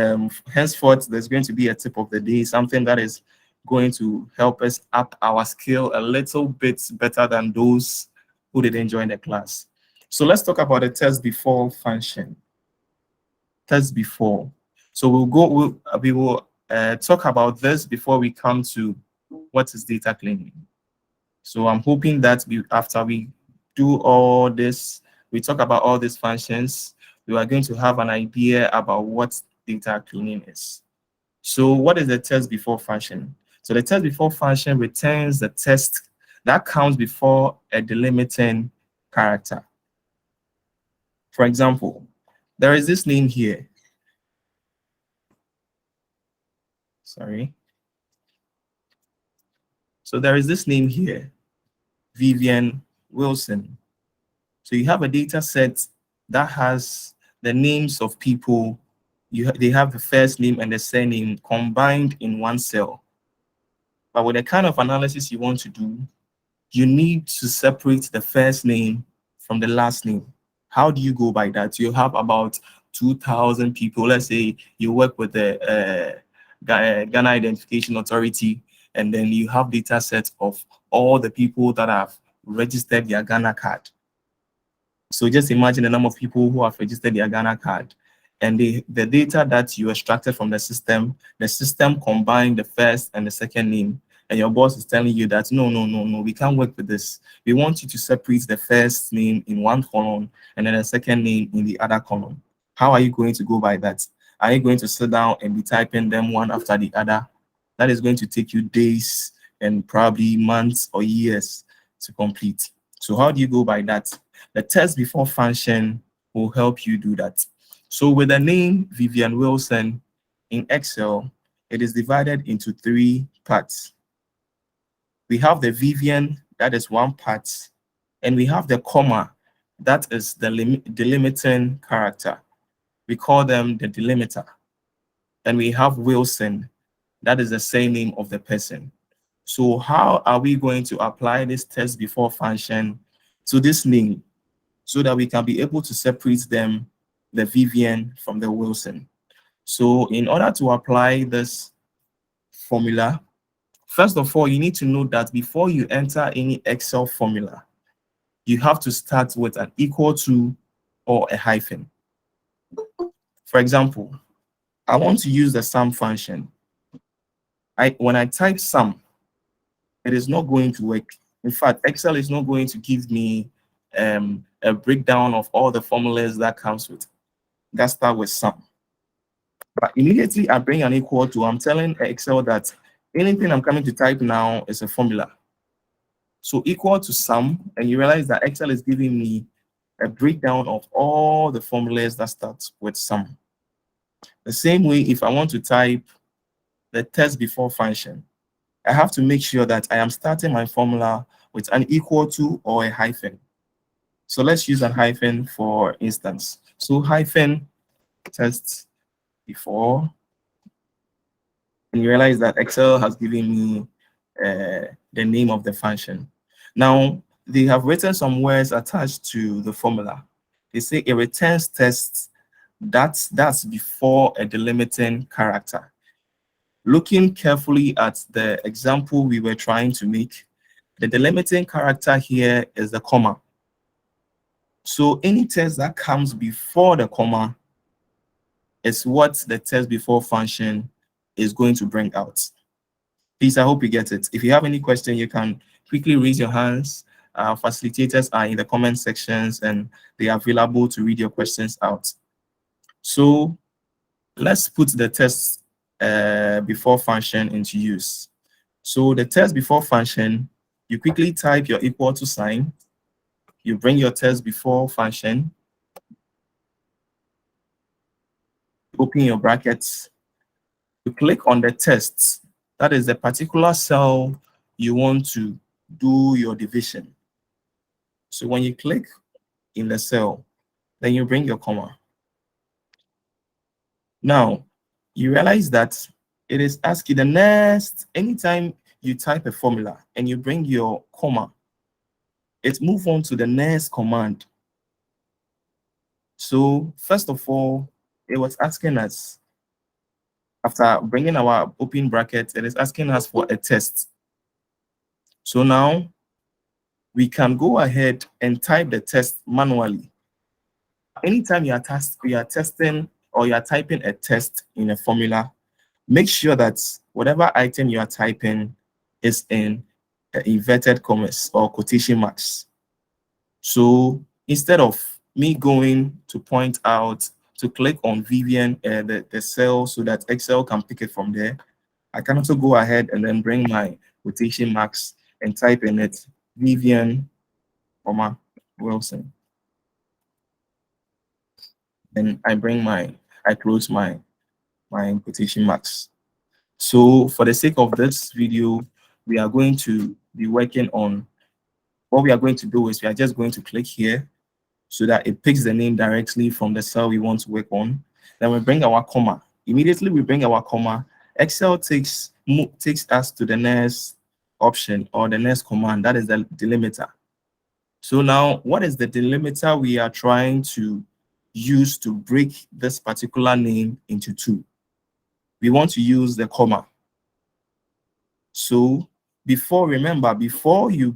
Speaker 4: henceforth, there's going to be a tip of the day, something that is going to help us up our skill a little bit better than those who didn't join the class. So let's talk about the test before function. Test before. So we will talk about this before we come to what is data cleaning. So I'm hoping that after we do all this, we talk about all these functions, we are going to have an idea about what data cleaning is. So what is the test before function? So the test before function returns the test that comes before a delimiting character. For example, there is this name here. Sorry. So there is this name here, Vivian Wilson. So you have a data set that has the names of people. They have the first name and the surname combined in one cell. But with the kind of analysis you want to do, you need to separate the first name from the last name. How do you go by that? You have about 2,000 people. Let's say you work with the Ghana Identification Authority, and then you have data sets of all the people that have registered their Ghana card. So just imagine the number of people who have registered their Ghana card, and the data that you extracted from the system combined the first and the second name, and your boss is telling you that no, we can't work with this. We want you to separate the first name in one column and then the second name in the other column. How are you going to go by that? Are you going to sit down and be typing them one after the other? That is going to take you days and probably months or years to complete. So how do you go by that? The test before function will help you do that. So with the name Vivian Wilson in Excel, it is divided into 3 parts. We have the Vivian, that is one part, and we have the comma, that is the delimiting character. We call them the delimiter. And we have Wilson, that is the same name of the person. So how are we going to apply this test before function to this name so that we can be able to separate them, the Vivian from the Wilson? So in order to apply this formula, first of all, you need to know that before you enter any Excel formula, you have to start with an equal to or a hyphen. For example, I want to use the sum function. When I type sum, it is not going to work. In fact, Excel is not going to give me a breakdown of all the formulas that comes with that start with sum. But immediately I bring an equal to, I'm telling Excel that anything I'm coming to type now is a formula. So equal to sum, and you realize that Excel is giving me a breakdown of all the formulas that start with sum. The same way, if I want to type the test before function, I have to make sure that I am starting my formula with an equal to or a hyphen. So let's use a hyphen for instance. So hyphen test before, and you realize that Excel has given me the name of the function. Now, they have written some words attached to the formula. They say it returns tests that's before a delimiting character. Looking carefully at the example we were trying to make, the delimiting character here is the comma. So any test that comes before the comma is what the test before function is going to bring out. Please, I hope you get it. If you have any question, you can quickly raise your hands. Facilitators are in the comment sections and they are available to read your questions out. So let's put the test before function into use. So the test before function, you quickly type your equal to sign. You bring your test before function. Open your brackets. You click on the tests. That is the particular cell you want to do your division. So when you click in the cell, then you bring your comma. Now, you realize that it is asking the next, anytime you type a formula and you bring your comma, it moves on to the next command. So first of all, it was asking us, after bringing our open bracket, it is asking us for a test. So now we can go ahead and type the test manually. Anytime you are testing or you are typing a test in a formula, make sure that whatever item you are typing is in inverted commas or quotation marks. So instead of me going to point out to click on Vivian, the cell, so that Excel can pick it from there, I can also go ahead and then bring my quotation marks and type in it Vivian, Wilson. And I close my quotation marks. So for the sake of this video, we are going to be working on, what we are going to do is we are just going to click here so that it picks the name directly from the cell we want to work on. Then we bring our comma. Immediately we bring our comma, Excel takes us to the next option or the next command, that is the delimiter. So now, what is the delimiter we are trying to use to break this particular name into two? We want to use the comma. So remember, before you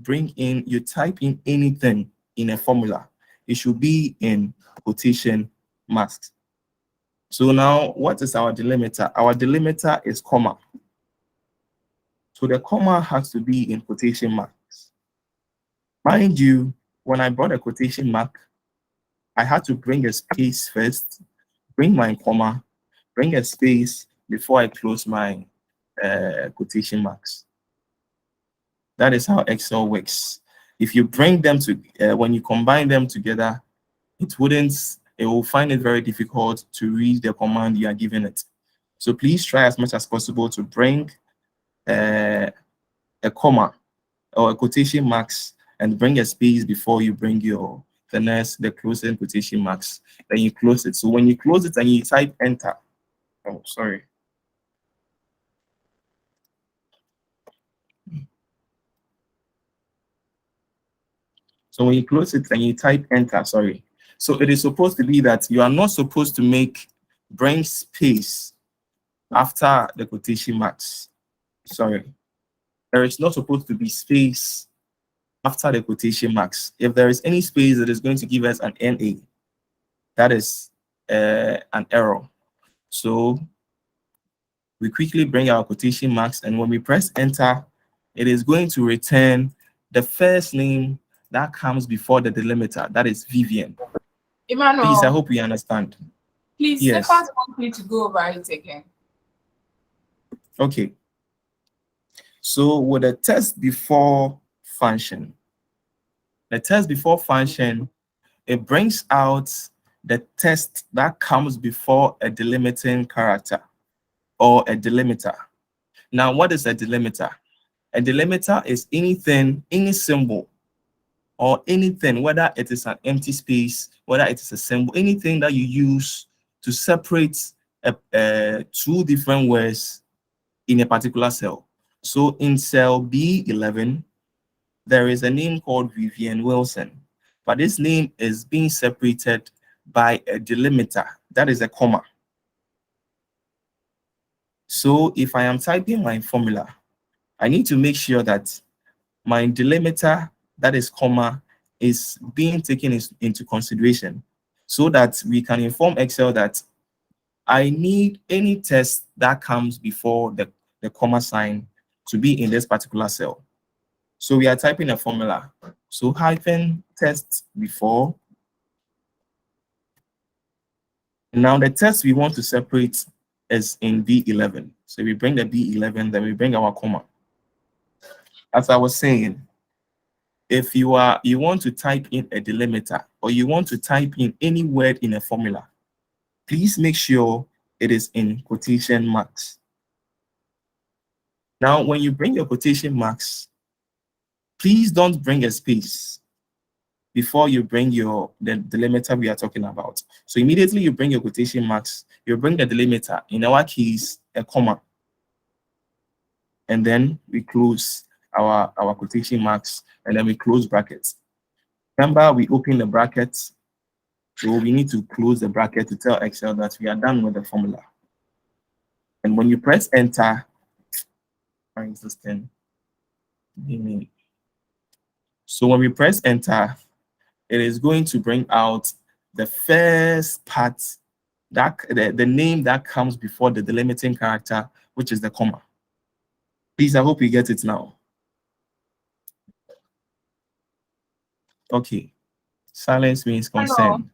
Speaker 4: type in anything in a formula, it should be in quotation marks. So now, what is our delimiter? Our delimiter is comma. So the comma has to be in quotation marks. Mind you, when I brought a quotation mark, I had to bring a space first, bring my comma, bring a space before I close my quotation marks. That is how Excel works. If you bring them to, when you combine them together, it will find it very difficult to read the command you are giving it. So please try as much as possible to bring a comma or a quotation marks and bring a space before you bring the closing quotation marks. Then you close it. So when you close it and you type enter, oh, sorry. So when you close it and you type enter, sorry. So it is supposed to be that you are not supposed to bring space after the quotation marks. Sorry. There is not supposed to be space after the quotation marks. If there is any space, it is going to give us an NA. That is an error. So we quickly bring our quotation marks, and when we press enter, it is going to return the first name that comes before the delimiter. That is Vivian.
Speaker 1: Emmanuel,
Speaker 4: Please, I hope you understand.
Speaker 1: please,
Speaker 4: Yes.
Speaker 1: Stephanie wants me to go over it again.
Speaker 4: Okay. So with the test before function, it brings out the text that comes before a delimiting character or a delimiter. Now, what is a delimiter? A delimiter is anything, any symbol, or anything, whether it is an empty space, whether it is a symbol, anything that you use to separate two different words in a particular cell. So in cell B11, there is a name called Vivian Wilson, but this name is being separated by a delimiter, that is a comma. So if I am typing my formula, I need to make sure that my delimiter, that is comma, is being taken into consideration so that we can inform Excel that I need any text that comes before the comma sign to be in this particular cell. So we are typing a formula. So hyphen test before. Now the test we want to separate is in B11. So we bring the B11, then we bring our comma. As I was saying, if you want to type in a delimiter or you want to type in any word in a formula, please make sure it is in quotation marks. Now, when you bring your quotation marks, please don't bring a space before you bring the delimiter we are talking about. So immediately you bring your quotation marks, you bring the delimiter, in our case, a comma. And then we close our quotation marks, and then we close brackets. Remember, we open the brackets, so we need to close the bracket to tell Excel that we are done with the formula. And when you press enter, where is this thing? So when we press enter, it is going to bring out the first part, that the name that comes before the delimiting character, which is the comma. Please, I hope you get it now. Okay. Silence means consent.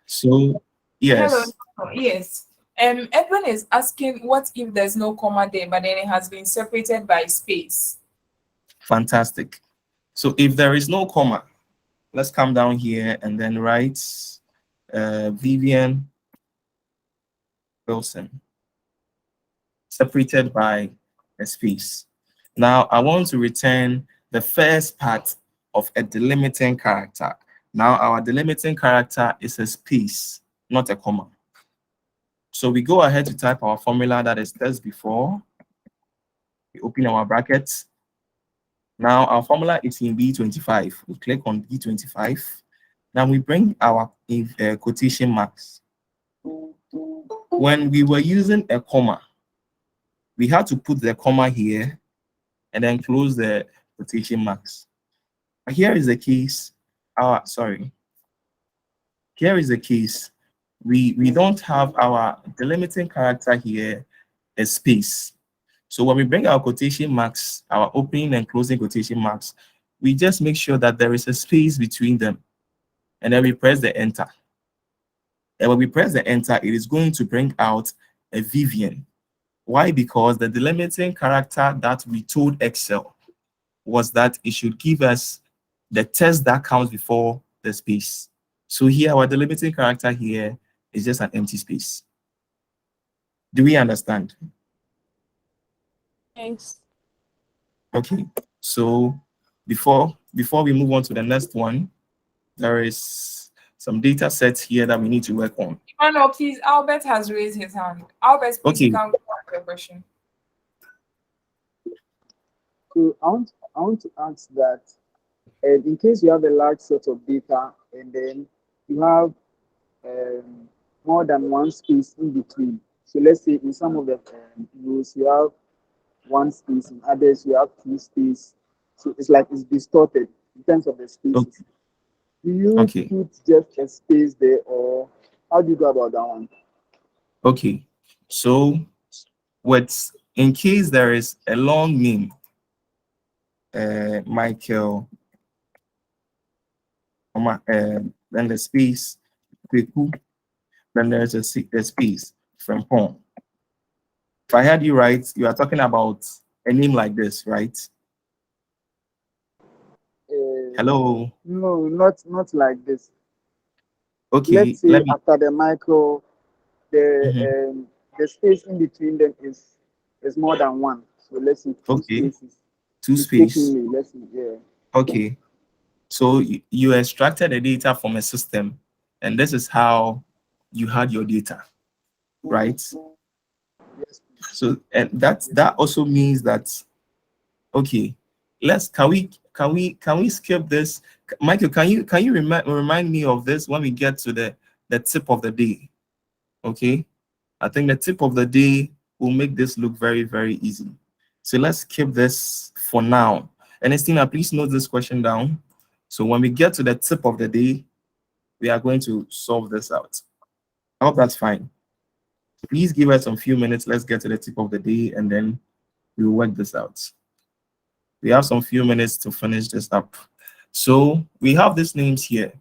Speaker 4: So, yes.
Speaker 1: Hello. Yes. Edwin is asking, what if there's no comma there, but then it has been separated by space?
Speaker 4: Fantastic. So if there is no comma, let's come down here and then write Vivian Wilson, separated by a space. Now I want to return the first part of a delimiting character. Now our delimiting character is a space, not a comma. So we go ahead to type our formula that is test before. We open our brackets. Now our formula is in B25. We click on B25. Now we bring our quotation marks. When we were using a comma, we had to put the comma here and then close the quotation marks. Here is the case. Here is the case. We don't have our delimiting character here, a space. So when we bring our quotation marks, our opening and closing quotation marks, we just make sure that there is a space between them. And then we press the enter. And when we press the enter, it is going to bring out a Vivian. Why? Because the delimiting character that we told Excel was that it should give us the text that comes before the space. So here, our delimiting character here is just an empty space. Do we understand?
Speaker 5: Yes.
Speaker 4: Okay. So before we move on to the next one, there is some data sets here that we need to work on.
Speaker 1: Oh no, please. Albert has raised his hand. Albert, please, you
Speaker 4: Okay.
Speaker 1: can go on with your question.
Speaker 12: So I want to ask that in case you have a large set of data and then you have um, more than one space in between. So let's say in some of the rows you have one space, in others you have two space. So it's like it's distorted in terms of the spaces. Do you
Speaker 4: Okay.
Speaker 12: put just a space there, or how do you go about that one?
Speaker 4: Okay. So in case there is a long name, Michael, then the space, Kweku, then there's a space from home. If I heard you right, you are talking about a name like this, right? Hello.
Speaker 12: No, not like this.
Speaker 4: Okay,
Speaker 12: Let's say
Speaker 4: let me.
Speaker 12: after the micro, the space in between them is more than one. So let's say two
Speaker 4: Okay,
Speaker 12: spaces.
Speaker 4: two space.
Speaker 12: Mistakenly, let's say, yeah.
Speaker 4: Okay, so you extracted the data from a system, and this is how you had your data, right?
Speaker 12: Yes.
Speaker 4: So and that also means that, okay, can we skip this? Michael, can you remind me of this when we get to the tip of the day? Okay, I think the tip of the day will make this look very, very easy. So let's skip this for now. And Estina, please note this question down. So when we get to the tip of the day, we are going to solve this out. I hope that's fine. Please give us some few minutes. Let's get to the tip of the day and then we'll work this out. We have some few minutes to finish this up. So we have these names here.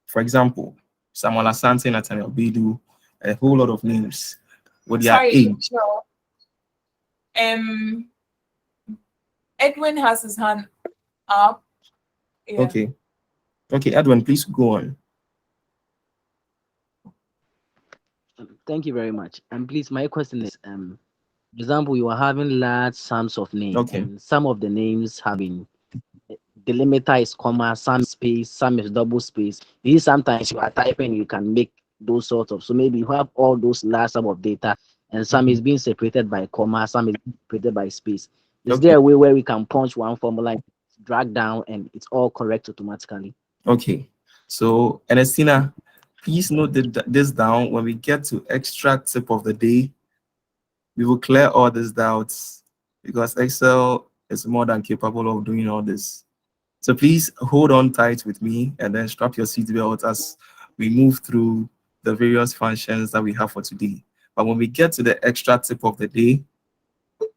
Speaker 4: For example, Samuel Asante, Nathaniel Bidu, a whole lot of names with their
Speaker 1: Sorry,
Speaker 4: age.
Speaker 1: no. Edwin has his hand up. Yeah.
Speaker 4: Okay. Okay, Edwin, please go on.
Speaker 13: Thank you very much. And please, my question is, for example, you are having large sums of names,
Speaker 4: Okay.
Speaker 13: and some of the names have been delimiter is comma, some space, some is double space. These sometimes you are typing, you can make those sorts of. So maybe you have all those large sum of data, and some is being separated by comma, some is being separated by space. Is there a way where we can punch one formula, drag down, and it's all correct automatically?
Speaker 4: Okay. So, Ernestina, please note this down. When we get to extract tip of the day, we will clear all these doubts because Excel is more than capable of doing all this. So please hold on tight with me and then strap your seatbelt as we move through the various functions that we have for today. But when we get to the extra tip of the day,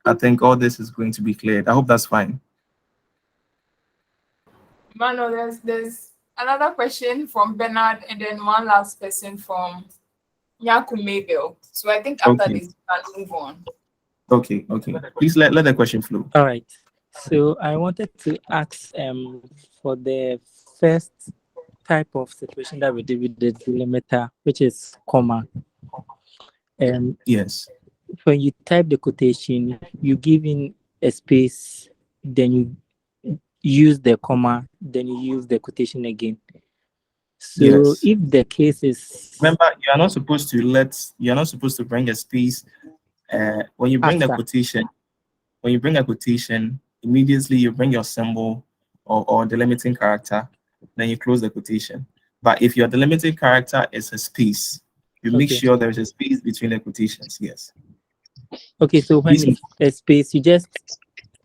Speaker 4: I think all this is going to be cleared. I hope that's fine.
Speaker 1: Mano, there's another question from Bernard and then one last person from Yaku Mabel. So I think after this, we can move on.
Speaker 4: Okay. Please let the question flow.
Speaker 14: All right. So I wanted to ask for the first type of situation that we did with the delimiter, which is comma.
Speaker 4: Yes.
Speaker 14: When you type the quotation, you give in a space, then you use the comma, then you use the quotation again. So
Speaker 4: Yes.
Speaker 14: if the case is,
Speaker 4: remember, you're not supposed to bring a space when you bring the quotation. When you bring a quotation, immediately you bring your symbol or delimiting character, then you close the quotation. But if your delimiting character is a space, you make sure there's a space between the quotations. Yes.
Speaker 14: Okay, so when it's a space, you just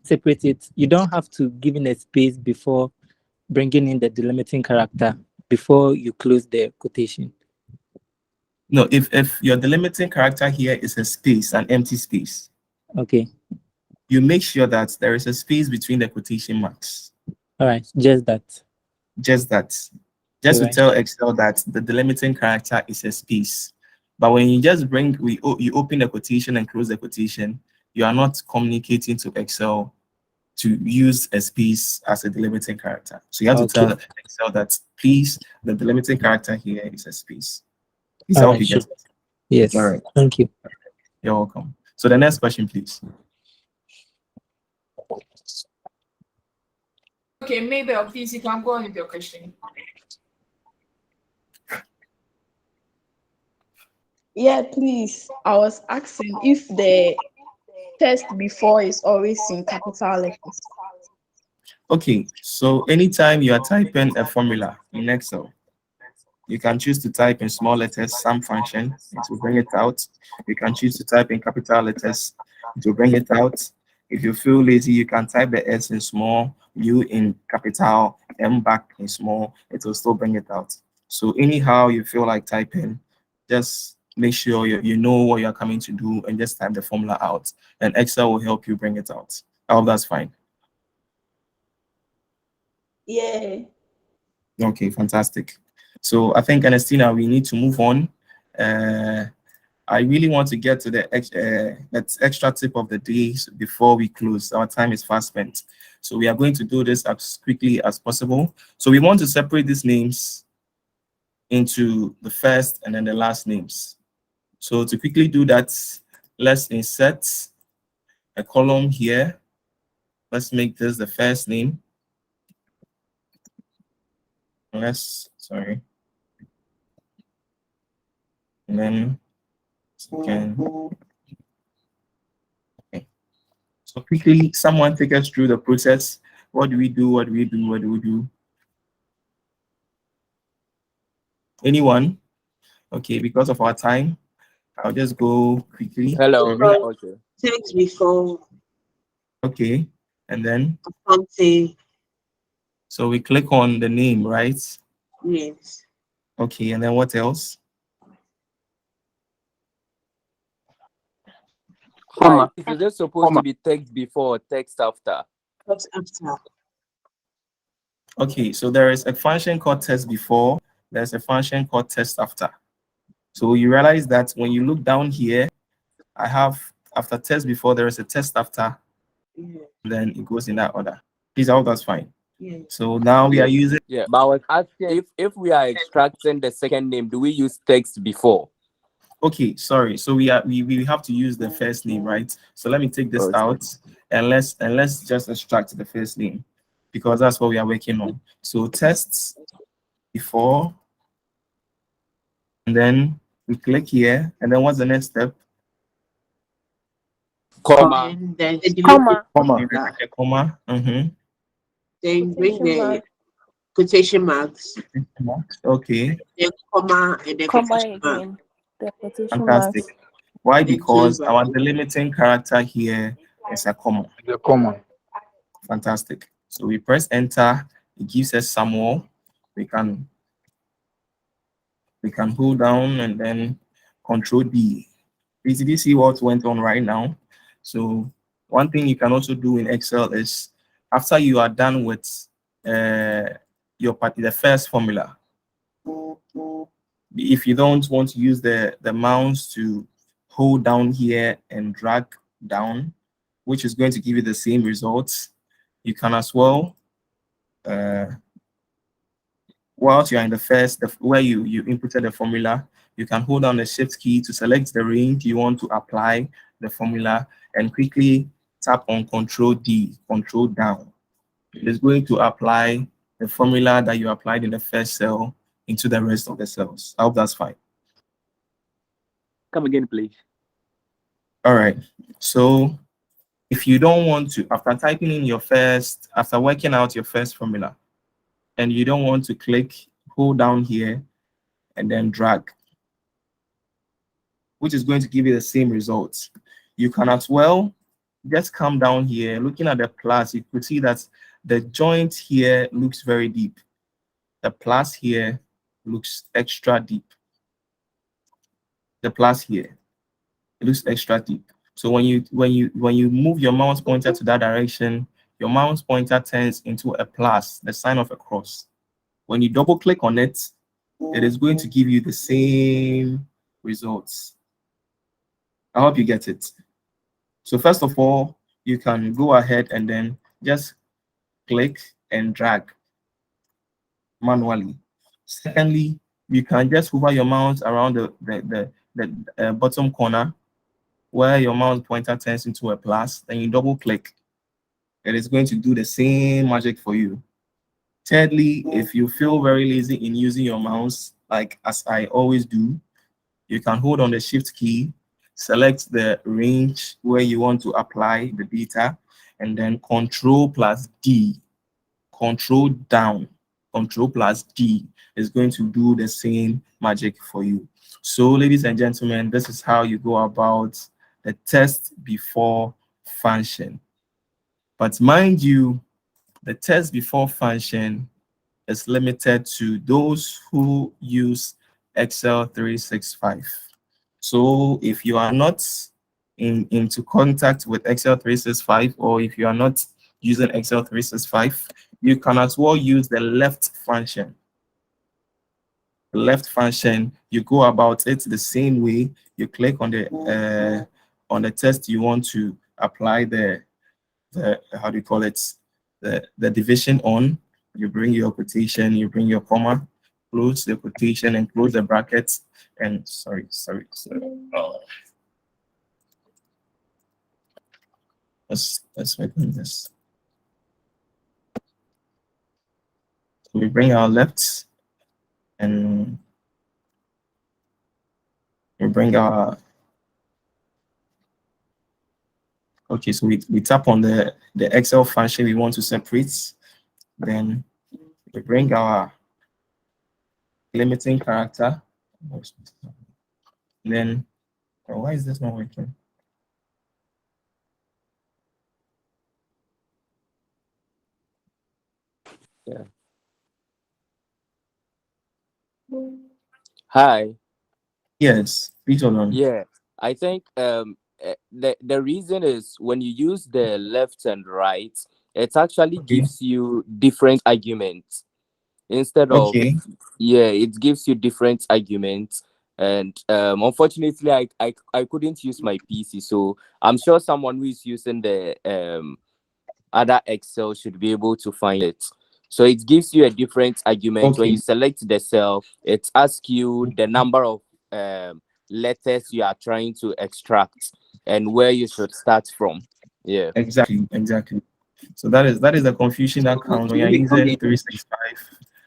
Speaker 14: separate it. You don't have to give in a space before bringing in the delimiting character before you close the quotation.
Speaker 4: No, if your delimiting character here is a space, an empty space,
Speaker 14: Okay.
Speaker 4: You make sure that there is a space between the quotation marks.
Speaker 14: All right. Just that.
Speaker 4: Just that. Just to
Speaker 14: Right.
Speaker 4: tell Excel that the delimiting character is a space. But when you just you open the quotation and close the quotation, you are not communicating to Excel to use a space as a delimiting character. So you have to
Speaker 14: Okay.
Speaker 4: tell Excel that, please, the delimiting character here is a space. Please, I
Speaker 14: All
Speaker 4: hope
Speaker 14: right.
Speaker 4: you
Speaker 14: Sure.
Speaker 4: get it.
Speaker 14: Yes.
Speaker 4: All right.
Speaker 14: Thank you.
Speaker 4: You're welcome. So the next question, please.
Speaker 1: Okay, Mabel, please, you can go on with your question.
Speaker 15: Yeah, please. I was asking if the test before is always in capital letters.
Speaker 4: Okay, so anytime you are typing a formula in Excel, you can choose to type in small letters, sum function, it will bring it out. You can choose to type in capital letters, it will bring it out. If you feel lazy, you can type the S in small, U in capital, M back in small, it will still bring it out. So anyhow you feel like typing, just make sure you know what you're coming to do and just type the formula out. And Excel will help you bring it out. I hope that's fine.
Speaker 15: Yeah.
Speaker 4: Okay, fantastic. So I think, Ernestina, we need to move on. I really want to get to the that extra tip of the day before we close. Our time is fast spent. So we are going to do this as quickly as possible. So we want to separate these names into the first and then the last names. So to quickly do that, let's insert a column here. Let's make this the first name. Sorry. And then second. Okay. So quickly, someone take us through the process. What do we do? What do we do? What do we do? Anyone? Okay, because of our time, I'll just go quickly.
Speaker 16: Hello. Okay.
Speaker 17: Text before
Speaker 4: Okay, and then
Speaker 17: something.
Speaker 4: so we click on the name, right?
Speaker 17: Yes.
Speaker 4: Okay, and then what else?
Speaker 16: Right. Is it supposed to be text before or text after?
Speaker 17: Text after.
Speaker 4: Okay, so there is a function called test before, there's a function called test after. So you realize that when you look down here, I have after test before, there is a test after,
Speaker 17: Yeah.
Speaker 4: then it goes in that order. Please, I hope that's fine.
Speaker 17: Yeah.
Speaker 4: So now we are using.
Speaker 16: Yeah, but I was asking if we are extracting the second name, do we use text before?
Speaker 4: Okay, sorry. So we have to use the first name, right? So let me take this
Speaker 16: Okay.
Speaker 4: out and let's just extract the first name because that's what we are working on. So tests before, and then we click here, and then what's the next step?
Speaker 16: Comma.
Speaker 17: And then the
Speaker 5: Comma.
Speaker 4: Okay, a comma.
Speaker 17: Then bring
Speaker 5: Quotation
Speaker 17: the
Speaker 5: mark.
Speaker 17: quotation marks.
Speaker 4: Okay,
Speaker 17: Then comma and then
Speaker 5: Comma
Speaker 17: quotation mark.
Speaker 5: again. The quotation
Speaker 4: fantastic.
Speaker 5: marks.
Speaker 4: Why?
Speaker 17: Then close
Speaker 4: Because our
Speaker 17: bracket.
Speaker 4: delimiting character here is a comma.
Speaker 11: The comma.
Speaker 4: Fantastic. So we press enter. It gives us some more. We can hold down and then Control D. Please, did you see what went on right now? So one thing you can also do in Excel is after you are done with the first formula, if you don't want to use the mouse to hold down here and drag down, which is going to give you the same results, you can as well whilst you're in the first, where you inputted the formula, you can hold down the shift key to select the range you want to apply the formula and quickly tap on Control D, Control down. It is going to apply the formula that you applied in the first cell into the rest of the cells. I hope that's fine.
Speaker 16: Come again, please.
Speaker 4: All right. So if you don't want to, after typing in after working out your first formula, and you don't want to hold down here and then drag, which is going to give you the same results. You can as well just come down here, looking at the plus, you could see that the joint here looks very deep. The plus here looks extra deep. The plus here, it looks extra deep. So when you move your mouse pointer to that direction, your mouse pointer turns into a plus, the sign of a cross. When you double click on it, it is going to give you the same results. I hope you get it. So first of all, you can go ahead and then just click and drag manually. Secondly, you can just hover your mouse around the bottom corner where your mouse pointer turns into a plus, then you double click. It is going to do the same magic for you. Thirdly, if you feel very lazy in using your mouse, like as I always do, you can hold on the shift key, select the range where you want to apply the data, and then control plus D, control down, control plus D is going to do the same magic for you. So ladies and gentlemen, this is how you go about the test before function. But mind you, the test before function is limited to those who use Excel 365. So if you are not into contact with Excel 365, or if you are not using Excel 365, you can as well use the left function. The left function, you go about it the same way. You click on the test you want to apply the how do you call it, the division on. You bring your quotation, you bring your comma, close the quotation and close the brackets. And sorry. Oh, let's make this. So we bring our left and we bring our, okay, so we tap on the Excel function we want to separate. Then we bring our limiting character. Then, oh, why is this not working?
Speaker 16: Yeah. Hi.
Speaker 4: Yes, please hold on.
Speaker 16: Yeah, I think the reason is when you use the left and right, it actually
Speaker 4: Okay.
Speaker 16: gives you different arguments instead of,
Speaker 4: Okay.
Speaker 16: yeah, it gives you different arguments. And unfortunately, I couldn't use my PC, so I'm sure someone who is using the other Excel should be able to find it. So it gives you a different argument. When
Speaker 4: Okay.
Speaker 16: you select the cell, it asks you the number of letters you are trying to extract and where you should start from. Yeah.
Speaker 4: Exactly. So that is the confusion that
Speaker 17: So
Speaker 4: comes when
Speaker 17: can
Speaker 4: you're
Speaker 17: we come
Speaker 4: using
Speaker 17: in?
Speaker 4: 365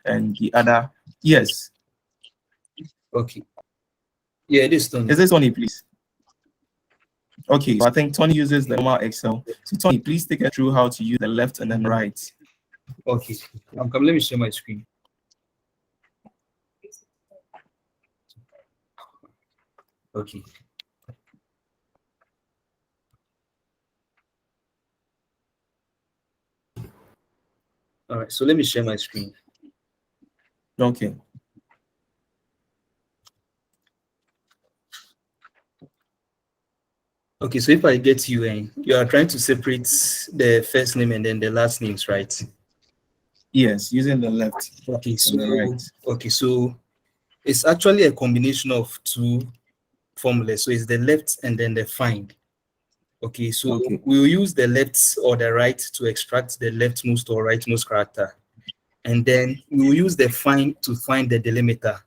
Speaker 4: and the other. Yes.
Speaker 18: Okay. Yeah, this Tony.
Speaker 4: Is this Tony, please? Okay, so I think Tony uses the normal Excel. So Tony, please take us through how to use the left and then right.
Speaker 18: Okay. Come, let me share my screen. Okay. All right, so let me share my screen.
Speaker 4: Okay.
Speaker 18: Okay, so if I get you in, you are trying to separate the first name and then the last names, right?
Speaker 4: Yes, using the left
Speaker 18: Okay, so
Speaker 4: and the right.
Speaker 18: okay, so it's actually a combination of two formulas. So it's the left and then the find. Okay, so
Speaker 4: Okay.
Speaker 18: we'll use the left or the right to extract the leftmost or rightmost character. And then we will use the find to find the delimiter.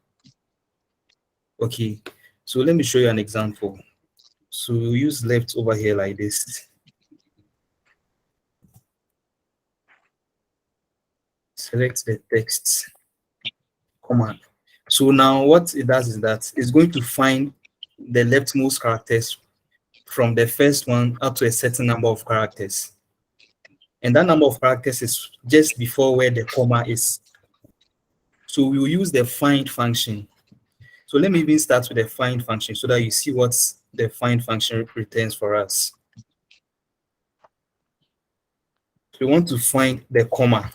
Speaker 18: Okay, so let me show you an example. So we'll use left over here like this. Select the text command. So now what it does is that it's going to find the leftmost characters from the first one up to a certain number of characters. And that number of characters is just before where the comma is. So we will use the find function. So let me even start with the find function so that you see what the find function returns for us. So we want to find the comma.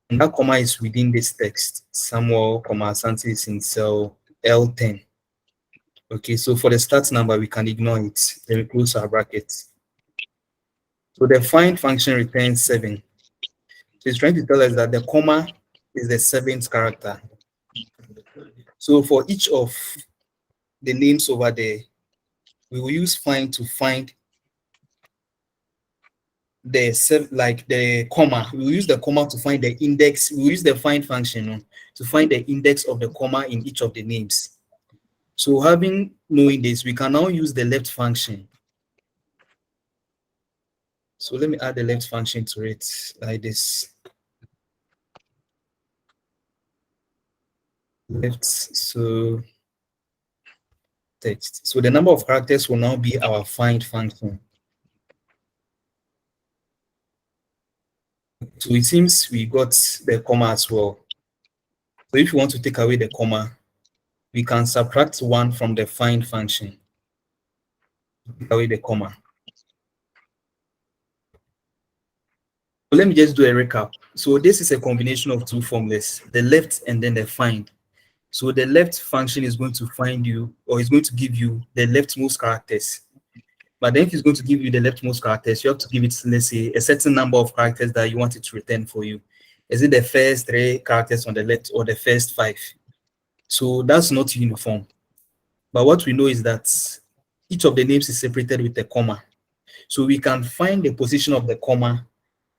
Speaker 18: And that comma is within this text. Samuel, comma, Santi is in cell L10. Okay, so for the start number, we can ignore it. Then we close our brackets. So the find function returns 7. So it's trying to tell us that the comma is the 7th character. So for each of the names over there, we will use find to find the comma. We will use the comma to find the index. We will use the find function to find the index of the comma in each of the names. So knowing this, we can now use the left function. So let me add the left function to it like this. Left, so text. So the number of characters will now be our find function. So it seems we got the comma as well. So if you want to take away the comma, we can subtract 1 from the find function. Take away the comma. So let me just do a recap. So this is a combination of two formulas, the left and then the find. So the left function is going to find you, or is going to give you the leftmost characters. But then if it's going to give you the leftmost characters, you have to give it, let's say, a certain number of characters that you want it to return for you. Is it the first 3 characters on the left or the first 5? So that's not uniform. But what we know is that each of the names is separated with a comma. So we can find the position of the comma,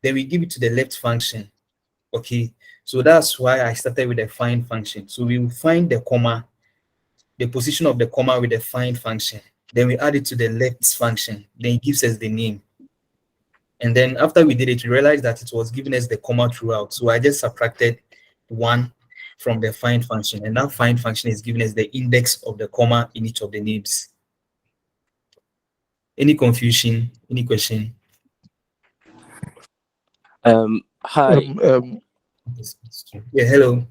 Speaker 18: then we give it to the left function. Okay, so that's why I started with the find function. So we will find the comma, the position of the comma with the find function. Then we add it to the left function. Then it gives us the name. And then after we did it, we realized that it was giving us the comma throughout. So I just subtracted 1 from the find function. And that find function is giving us the index of the comma in each of the names. Any confusion? Any question?
Speaker 16: Hi.
Speaker 18: Yeah, hello.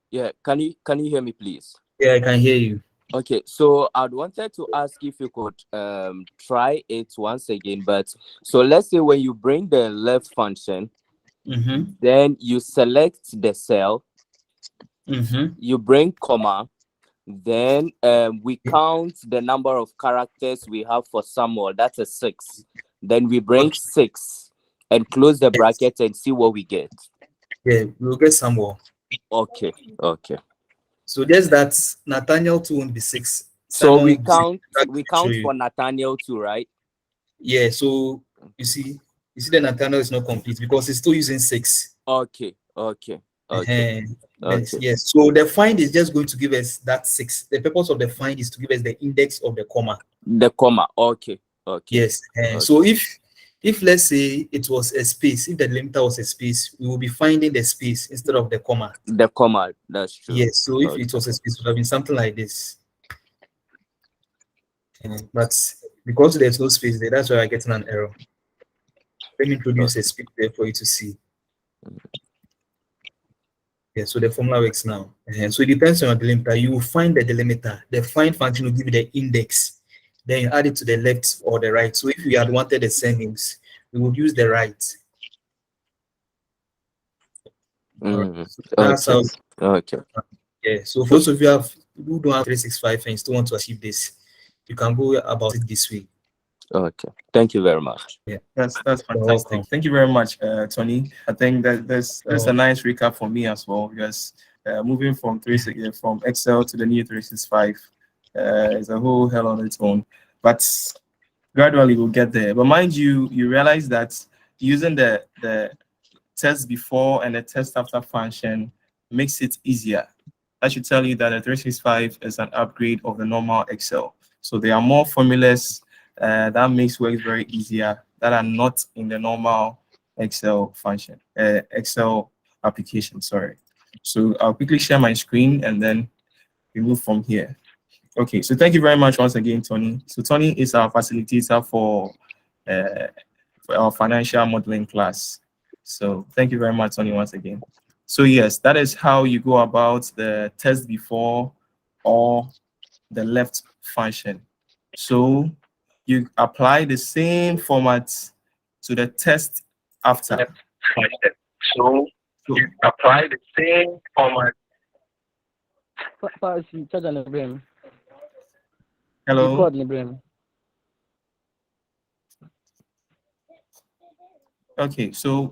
Speaker 16: Yeah, can you hear me, please?
Speaker 18: Yeah, I can hear you.
Speaker 16: Okay, so I'd wanted to ask if you could try it once again. But so let's say when you bring the left function, then you select the cell, you bring comma, then we count the number of characters we have for Samuel. That's a 6. Then we bring 6 and close the bracket and see what we get.
Speaker 18: Yeah, we'll get Samuel.
Speaker 16: Okay.
Speaker 18: So there's that Nathaniel 2 won't be 6.
Speaker 16: So
Speaker 18: Simon
Speaker 16: we
Speaker 18: will be 6.
Speaker 16: count for Nathaniel too, right?
Speaker 18: Yeah, so you see the Nathaniel is not complete because it's still using 6.
Speaker 16: Okay.
Speaker 18: Yes. So the find is just going to give us that 6. The purpose of the find is to give us the index of the comma.
Speaker 16: The comma. Okay.
Speaker 18: Yes. So if let's say it was a space, if the delimiter was a space, we will be finding the space instead of the comma.
Speaker 16: The comma, that's true.
Speaker 18: Yes. So if it was a space, it would have been something like this. But because there's no space there, that's why I'm getting an error. Let me introduce a space there for you to see. Yeah, so the formula works now. So it depends on your delimiter. You will find the delimiter. The find function will give you the index. Then you add it to the left or the right. So if we had wanted the surnames, we would use the right.
Speaker 16: Right.
Speaker 18: So that's how.
Speaker 16: Okay.
Speaker 18: Yeah. So for those of you who don't have 365 and still want to achieve this, you can go about it this way.
Speaker 16: Okay. Thank you very much.
Speaker 18: Yeah.
Speaker 4: That's fantastic. Thank you very much, Tony. I think that that's a nice recap for me as well, because moving from Excel to the new 365 is a whole hell on its own. But gradually we'll get there. But mind you, you realize that using the test before and the test after function makes it easier. I should tell you that the 365 is an upgrade of the normal Excel. So there are more formulas that makes work very easier that are not in the normal Excel function, Excel application, sorry. So I'll quickly share my screen and then we move from here. Okay, so thank you very much once again, Tony. So Tony is our facilitator for our financial modeling class. So thank you very much, Tony, once again. So yes, that is how you go about the test before or the left function. So you apply the same format to the test after. So you apply the same format. Hello.
Speaker 13: Record, Ibrahim.
Speaker 4: Okay, so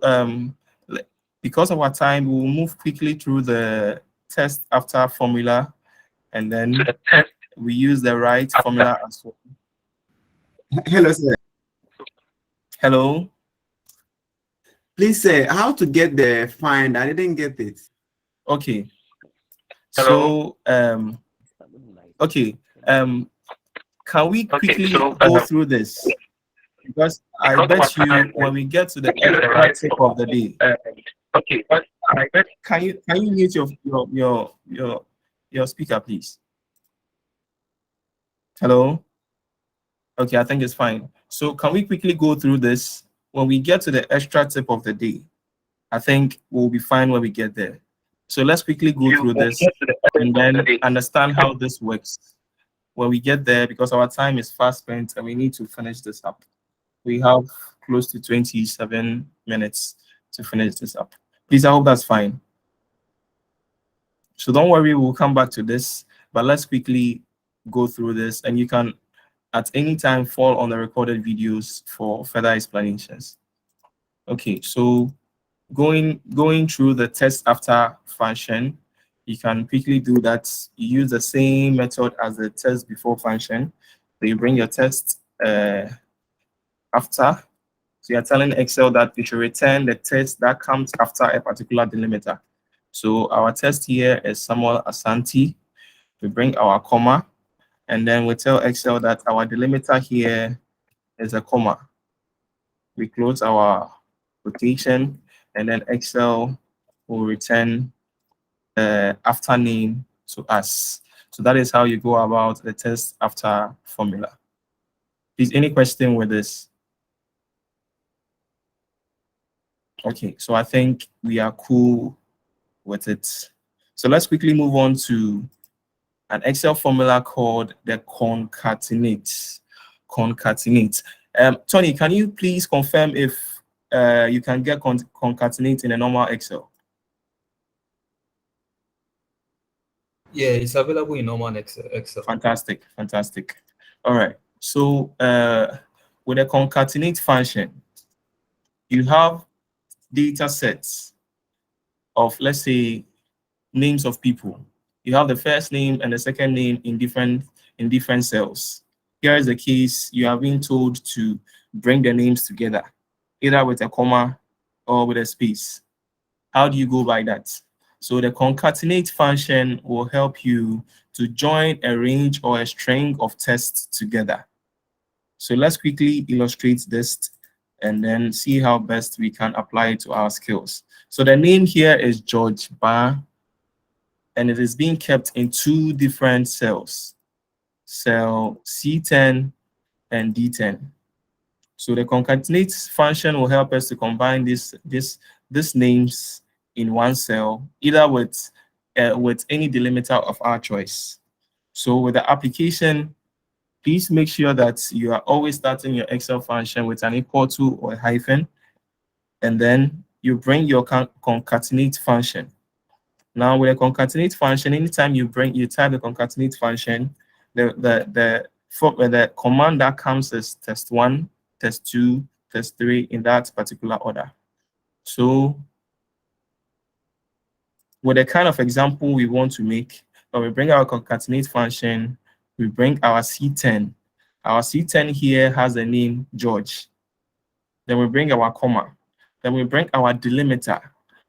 Speaker 4: because of our time, we'll move quickly through the test after formula, and then we use the right formula as well.
Speaker 10: Hello, sir.
Speaker 4: Hello.
Speaker 10: Please say how to get the find. I didn't get it.
Speaker 4: Okay. So okay. Can we quickly go through this? Because I bet you when we get to the extra tip of the day. Can you mute your speaker, please? Hello? Okay, I think it's fine. So can we quickly go through this? When we get to the extra tip of the day, I think we'll be fine when we get there. So let's quickly go through this and then understand how this works when we get there, because our time is fast spent and we need to finish this up. We have close to 27 minutes to finish this up. Please, I hope that's fine. So don't worry, we'll come back to this, but let's quickly go through this, and you can at any time fall on the recorded videos for further explanations. Okay, so going through the test after function, you can quickly do that. You use the same method as the test before function. So you bring your test after. So you're telling Excel that it should return the test that comes after a particular delimiter. So our test here is Samuel Asante. We bring our comma, and then we tell Excel that our delimiter here is a comma. We close our quotation, and then Excel will return after name to us. So that is how you go about the test after formula. Is any question with this? Okay, so I think we are cool with it. So let's quickly move on to an Excel formula called the concatenate. Concatenate. Tony, can you please confirm if you can get concatenate in a normal Excel?
Speaker 18: Yeah, it's available in normal Excel.
Speaker 4: Fantastic, fantastic. All right. So with a concatenate function, you have data sets of, let's say, names of people. You have the first name and the second name in different cells. Here is the case: you are being told to bring the names together, either with a comma or with a space. How do you go by that? So the concatenate function will help you to join a range or a string of tests together. So let's quickly illustrate this and then see how best we can apply it to our skills. So the name here is George Ba, and it is being kept in two different cells, cell C10 and D10. So the concatenate function will help us to combine these names in one cell, either with any delimiter of our choice. So with the application, please make sure that you are always starting your Excel function with an equal to or a hyphen, and then you bring your concatenate function. Now with a concatenate function, anytime you type the concatenate function, the command that comes is test1, test2, test3 in that particular order. So with the kind of example we want to make, when we bring our concatenate function, we bring our C10. Our C10 here has the name George. Then we bring our comma. Then we bring our delimiter,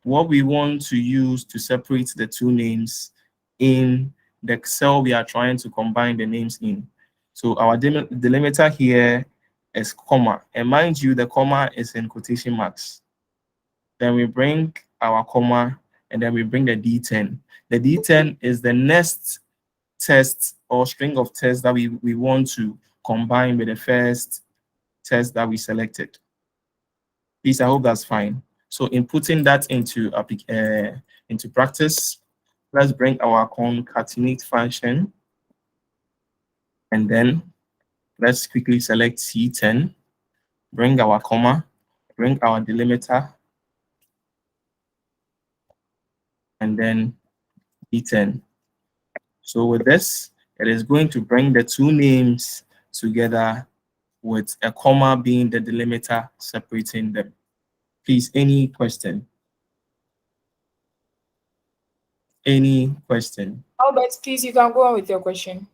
Speaker 4: what we want to use to separate the two names in the cell we are trying to combine the names in. So our delimiter here is comma. And mind you, the comma is in quotation marks. Then we bring our comma, and then we bring the D10. The D10 is the next test or string of tests that we want to combine with the first test that we selected. Please, I hope that's fine. So in putting that into practice, let's bring our concatenate function, and then let's quickly select C10, bring our comma, bring our delimiter, and then D10. So with this, It is going to bring the two names together with a comma being the delimiter separating them. Please, any question? Any question?
Speaker 1: Albert, please, you can go on with your question.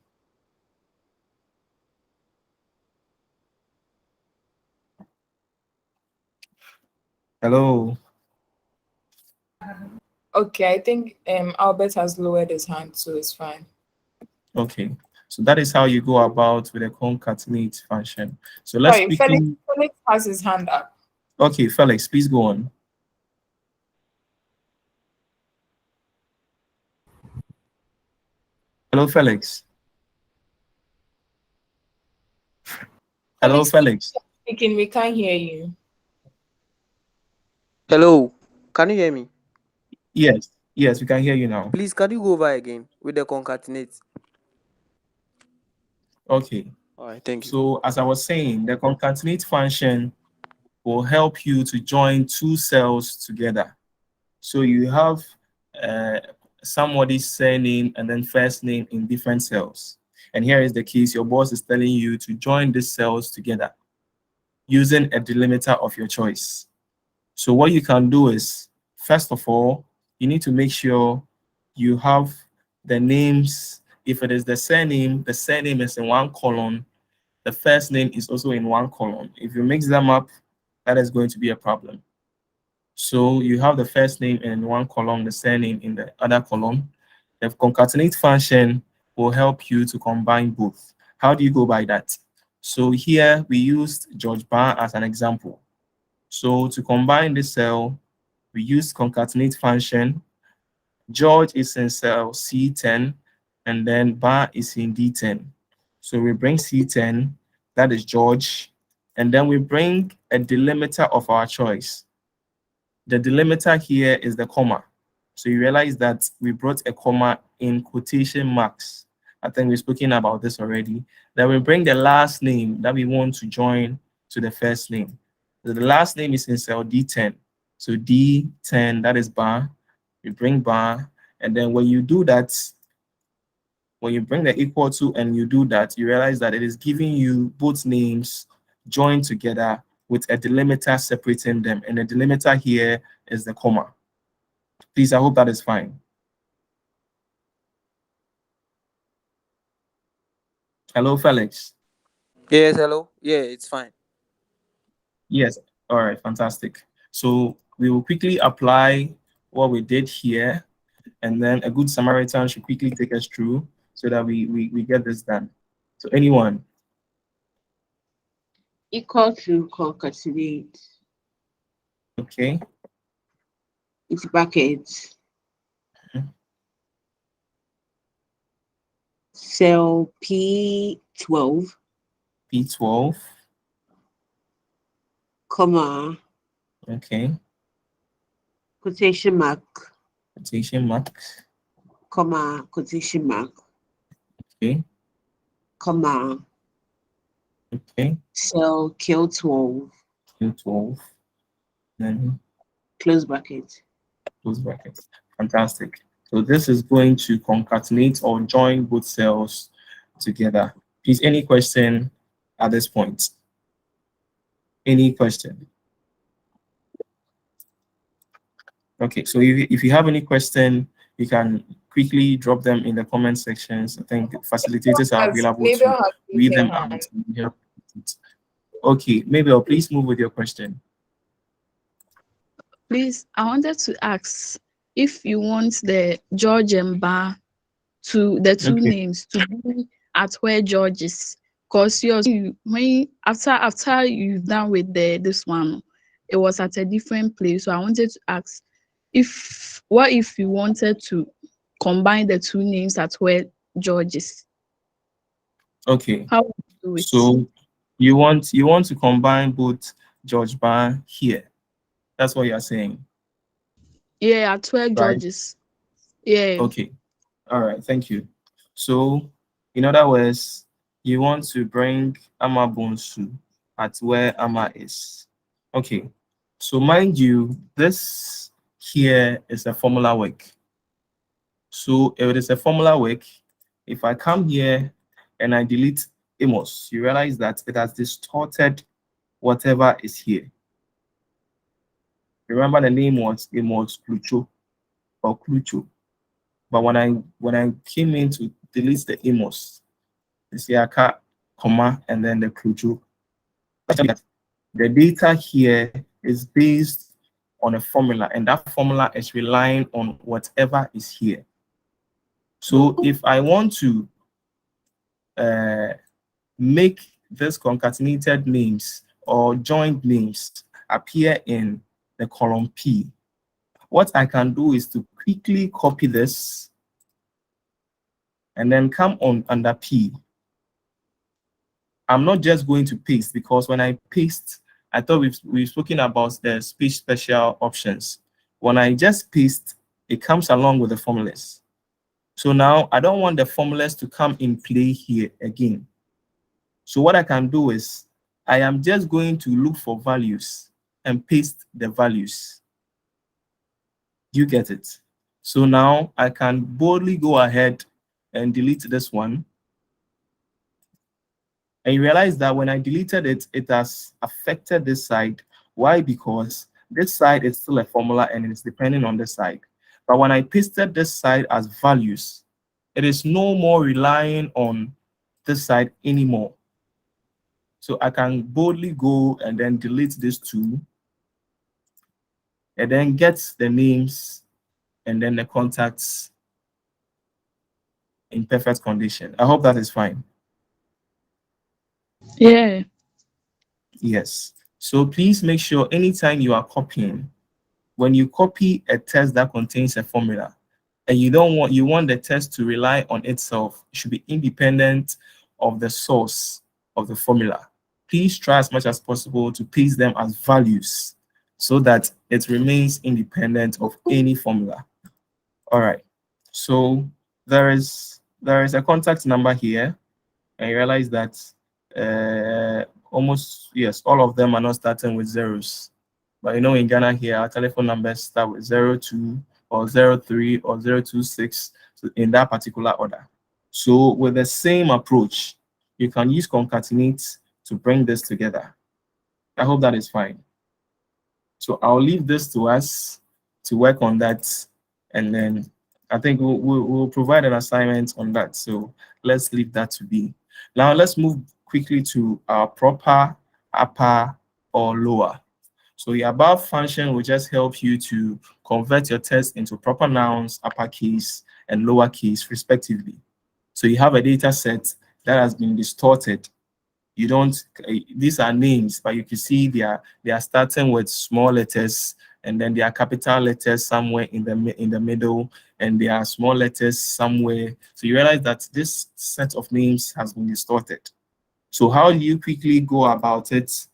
Speaker 4: Hello.
Speaker 1: Okay, I think Albert has lowered his hand, so it's fine.
Speaker 4: Okay. So that is how you go about with a concatenate function. So let's
Speaker 1: Sorry,
Speaker 4: quickly.
Speaker 1: Felix has his hand up.
Speaker 4: Okay, Felix, please go on. Hello, Felix. Hello, Felix.
Speaker 1: Speaking, we can't hear you.
Speaker 19: Hello, can you hear me?
Speaker 4: Yes, yes, we can hear you now.
Speaker 19: Please, can you go over again with the concatenate?
Speaker 4: Okay.
Speaker 19: All right, thank you.
Speaker 4: So as I was saying, the concatenate function will help you to join two cells together. So you have somebody's surname and then first name in different cells. And here is the case, your boss is telling you to join these cells together using a delimiter of your choice. So what you can do is, first of all, you need to make sure you have the names. If it is the surname is in one column, the first name is also in one column. If you mix them up, that is going to be a problem. So you have the first name in one column, the surname in the other column. The concatenate function will help you to combine both. How do you go by that? So here we used George Bar as an example. So to combine this cell, we use concatenate function. George is in cell C10, and then Bar is in D10. So we bring C10, that is George, and then we bring a delimiter of our choice. The delimiter here is the comma. So you realize that we brought a comma in quotation marks. I think we've spoken about this already. Then we bring the last name that we want to join to the first name. So the last name is in cell D10. So D10, that is bar. We bring bar. And then when you do that, when you bring the equal to and you do that, you realize that it is giving you both names joined together with a delimiter separating them. And the delimiter here is the comma. Please, I hope that is fine. Hello, Felix.
Speaker 19: Yes, hello. Yeah, it's fine.
Speaker 4: Yes. All right, fantastic. So we will quickly apply what we did here, and then a good Samaritan should quickly take us through so that we get this done. So anyone?
Speaker 17: Equal to concatenate.
Speaker 4: Okay.
Speaker 17: It's brackets. Cell P12.
Speaker 4: P12.
Speaker 17: Comma.
Speaker 4: Okay.
Speaker 17: Quotation mark.
Speaker 4: Quotation mark.
Speaker 17: Comma. Quotation mark.
Speaker 4: Okay.
Speaker 17: Comma.
Speaker 4: Okay.
Speaker 17: Cell Q12.
Speaker 4: Q12. Then
Speaker 17: Close bracket.
Speaker 4: close brackets. Fantastic. So this is going to concatenate or join both cells together. Please, any question at this point? Any question? Okay, so if you have any question, you can quickly drop them in the comment sections. I think facilitators are available
Speaker 1: Mabel
Speaker 4: to
Speaker 1: has
Speaker 4: read
Speaker 1: raised her
Speaker 4: them out
Speaker 1: hand.
Speaker 4: and help with it. Okay, Mabel, please move with your question.
Speaker 15: Please, I wanted to ask if you want the George and Bar to the two
Speaker 4: Okay.
Speaker 15: names to be at where George is, because when after you've done with this one, it was at a different place. So I wanted to ask what if you wanted to combine the two names at where George is?
Speaker 4: Okay.
Speaker 15: How would you do it?
Speaker 4: So you want to combine both George Bar here. That's what you're saying.
Speaker 15: Yeah, at where
Speaker 4: Right.
Speaker 15: George is. Yeah.
Speaker 4: Okay. All right. Thank you. So, in other words, you want to bring Ama Bonsu at where Ama is. Okay. So, mind you, this here is a formula work. So, if it is a formula work, If I come here and I delete Amos, you realize that it has distorted whatever is here. Remember the name was Amos Clucho or Clucho. But when I came in to delete the Amos, you see I can't comma and then the Clucho. The data here is based on a formula, and that formula is relying on whatever is here. So if I want to make this concatenated names or joined names appear in the column P, what I can do is to quickly copy this and then come on under P. I'm not just going to paste, because when I paste, I thought we've spoken about the speech special options. When I just paste, it comes along with the formulas. So now I don't want the formulas to come in play here again. So what I can do is I am just going to look for values and paste the values. You get it? So now I can boldly go ahead and delete this one. And you realize that when I deleted it, it has affected this side. Why? Because this side is still a formula and it's depending on this side. But when I pasted this side as values, it is no more relying on this side anymore. So I can boldly go and then delete these two and then get the names and then the contacts in perfect condition. I hope that is fine.
Speaker 15: Yeah.
Speaker 4: Yes. So please make sure anytime you are copying, when you copy a text that contains a formula and you want the text to rely on itself, it should be independent of the source of the formula. Please try as much as possible to paste them as values so that it remains independent of any formula. All right. So there is a contact number here, and you realize that almost, yes, all of them are not starting with zeros. But in Ghana here, our telephone numbers start with 02 or 03 or 026, so in that particular order. So with the same approach, you can use concatenate to bring this together. I hope that is fine. So I'll leave this to us to work on that, and then I think we'll provide an assignment on that. So let's leave that to be. Now let's move quickly to our proper, upper, or lower. So the above function will just help you to convert your text into proper nouns, uppercase, and lowercase respectively. So you have a data set that has been distorted. You don't, these are names, but you can see they are starting with small letters, and then there are capital letters somewhere in the middle, and there are small letters somewhere. So you realize that this set of names has been distorted. So how do you quickly go about it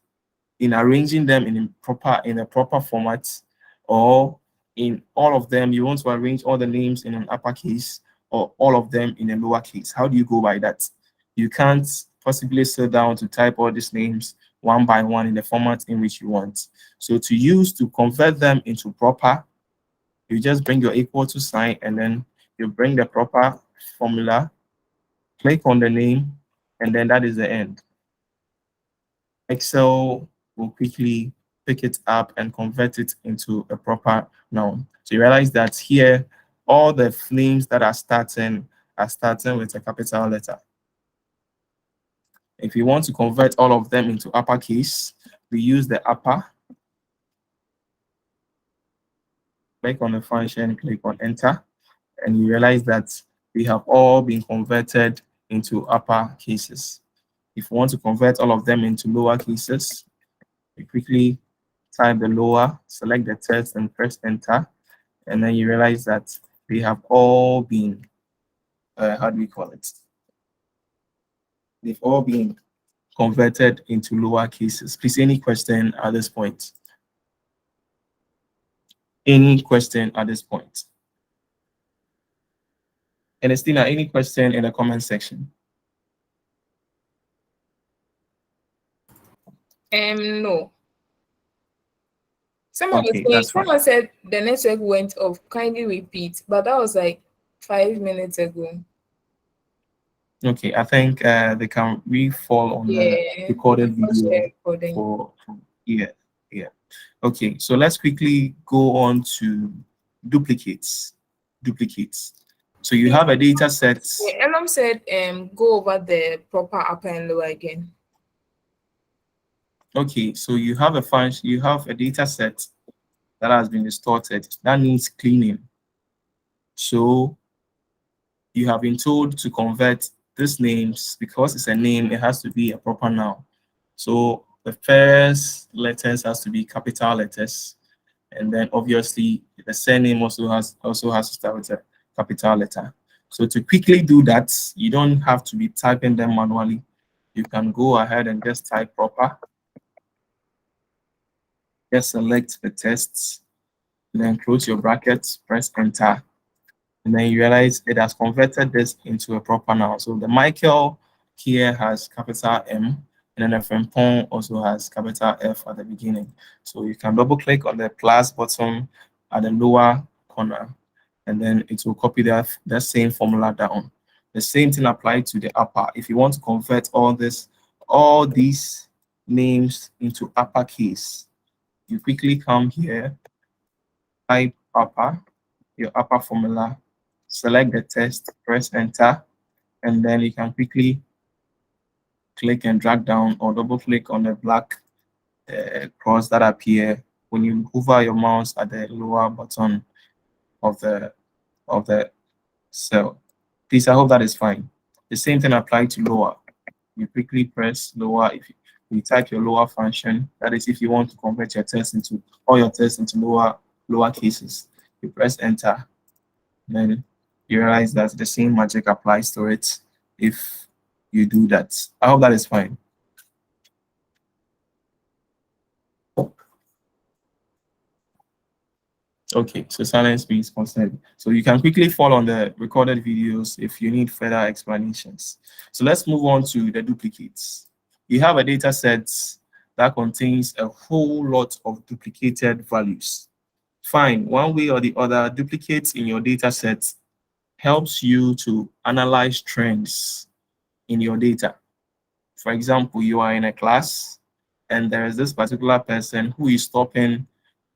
Speaker 4: in arranging them in a proper format, or in all of them you want to arrange all the names in an uppercase or all of them in a lowercase? How do you go by that? You can't possibly sit down to type all these names one by one in the format in which you want. So to convert them into proper, you just bring your equal to sign, and then you bring the proper formula, click on the name, and then that is the end. Excel will quickly pick it up and convert it into a proper noun. So you realize that here, all the names that are starting with a capital letter. If you want to convert all of them into uppercase, we use the upper. Click on the function, click on enter, and you realize that we have all been converted into upper cases. If you want to convert all of them into lower cases, you quickly type the lower, select the text, and press enter, and then you realize that they have all been, how do we call it? They've all been converted into lower cases. Please, any question at this point? Any question at this point? Ernestina, any question in the comment section?
Speaker 1: No. Someone was
Speaker 4: Okay,
Speaker 1: saying,
Speaker 4: that's fine.
Speaker 1: someone said the network went off. Kindly repeat, but that was like 5 minutes ago.
Speaker 4: Okay, I think they can re-fall on the
Speaker 1: Yeah,
Speaker 4: recorded
Speaker 1: because
Speaker 4: video
Speaker 1: we're recording.
Speaker 4: for yeah, yeah. Okay, so let's quickly go on to duplicates. Duplicates. So you have a data set.
Speaker 1: Yeah, Elam said go over the proper upper and lower again.
Speaker 4: Okay, so you have a function, you have a data set that has been distorted. That needs cleaning. So you have been told to convert these names because it's a name, it has to be a proper noun. So the first letters has to be capital letters, and then obviously the surname also has to start with a capital letter. So to quickly do that, you don't have to be typing them manually. You can go ahead and just type proper. Just select the tests, then close your brackets, press enter, and then you realize it has converted this into a proper noun. So the Michael here has capital M, and then the Frimpong also has capital F at the beginning. So you can double click on the plus button at the lower corner, and then it will copy that same formula down. The same thing applied to the upper. If you want to convert all these names into uppercase, you quickly come here, type upper, your upper formula, select the text, press enter, and then you can quickly click and drag down or double click on the black cross that appear when you hover your mouse at the lower button of the cell. Please, I hope that is fine. The same thing applies to lower. You quickly press lower if you type your lower function. That is if you want to convert your text into all your text into lower cases. You press enter, then you realize that the same magic applies to it if you do that. I hope that is fine. Okay, so silence means consent. So you can quickly follow on the recorded videos if you need further explanations. So let's move on to the duplicates. You have a data set that contains a whole lot of duplicated values. Fine, one way or the other, duplicates in your data set helps you to analyze trends in your data. For example, you are in a class and there is this particular person who is stopping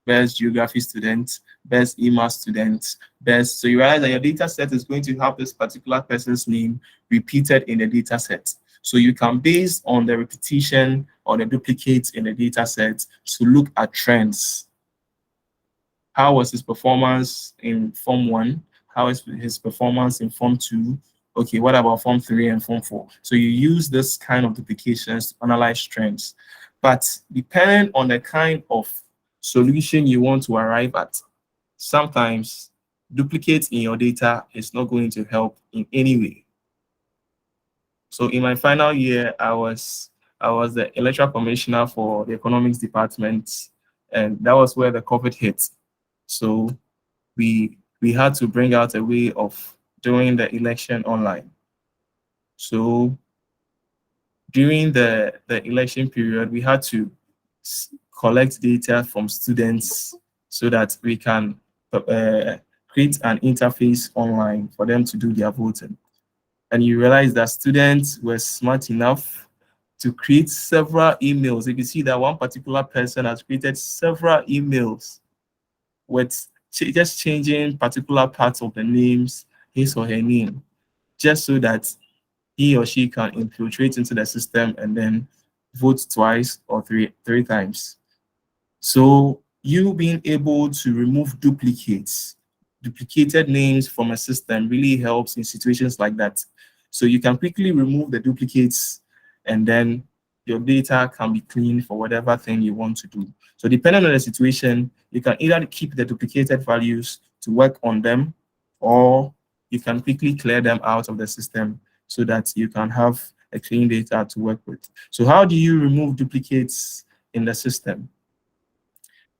Speaker 4: best geography student, best email student, best. So you realize that your data set is going to have this particular person's name repeated in the data set. So you can, based on the repetition or the duplicates in the data set, to look at trends. How was his performance in Form 1? How is his performance in Form 2? Okay, what about Form 3 and Form 4? So you use this kind of duplications to analyze trends. But depending on the kind of solution you want to arrive at, sometimes duplicates in your data is not going to help in any way. So in my final year, I was the electoral commissioner for the economics department, and that was where the COVID hit. So we had to bring out a way of doing the election online. So during the election period, we had to collect data from students so that we can create an interface online for them to do their voting. And you realize that students were smart enough to create several emails. If you see that one particular person has created several emails with just changing particular parts of the names, his or her name, just so that he or she can infiltrate into the system and then vote twice or three times. So you being able to remove duplicated names from a system really helps in situations like that. So you can quickly remove the duplicates and then your data can be cleaned for whatever thing you want to do. So depending on the situation, you can either keep the duplicated values to work on them, or you can quickly clear them out of the system so that you can have a clean data to work with. So how do you remove duplicates in the system?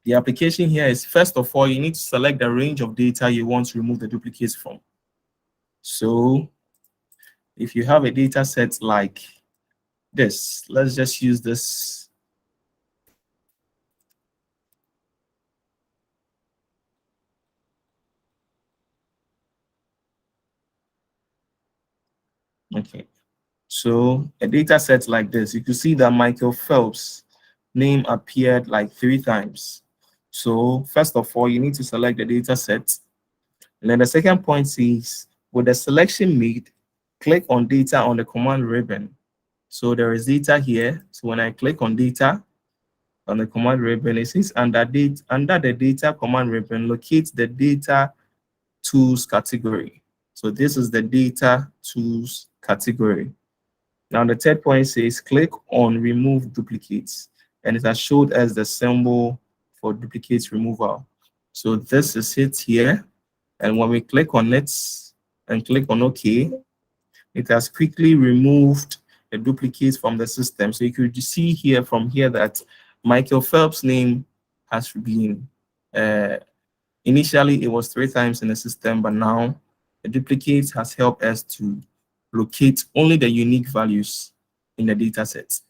Speaker 4: The application here is, first of all, you need to select the range of data you want to remove the duplicates from. So if you have a data set like this, let's just use this. Okay, So a data set like this, you can see that Michael Phelps' name appeared like 3 times. So first of all, you need to select the data set. And then the second point is, with the selection made, click on data on the command ribbon. So there is data here. So when I click on data on the command ribbon, it says under the data command ribbon, locate the data tools category. So this is the data tools category. Now the third point says click on remove duplicates, and it has showed us the symbol for duplicate removal. So this is it here, and when we click on it and click on OK, it has quickly removed the duplicates from the system. So you could see here from here that Michael Phelps' name has been initially it was 3 times in the system, but now the duplicate has helped us to locate only the unique values in the data set.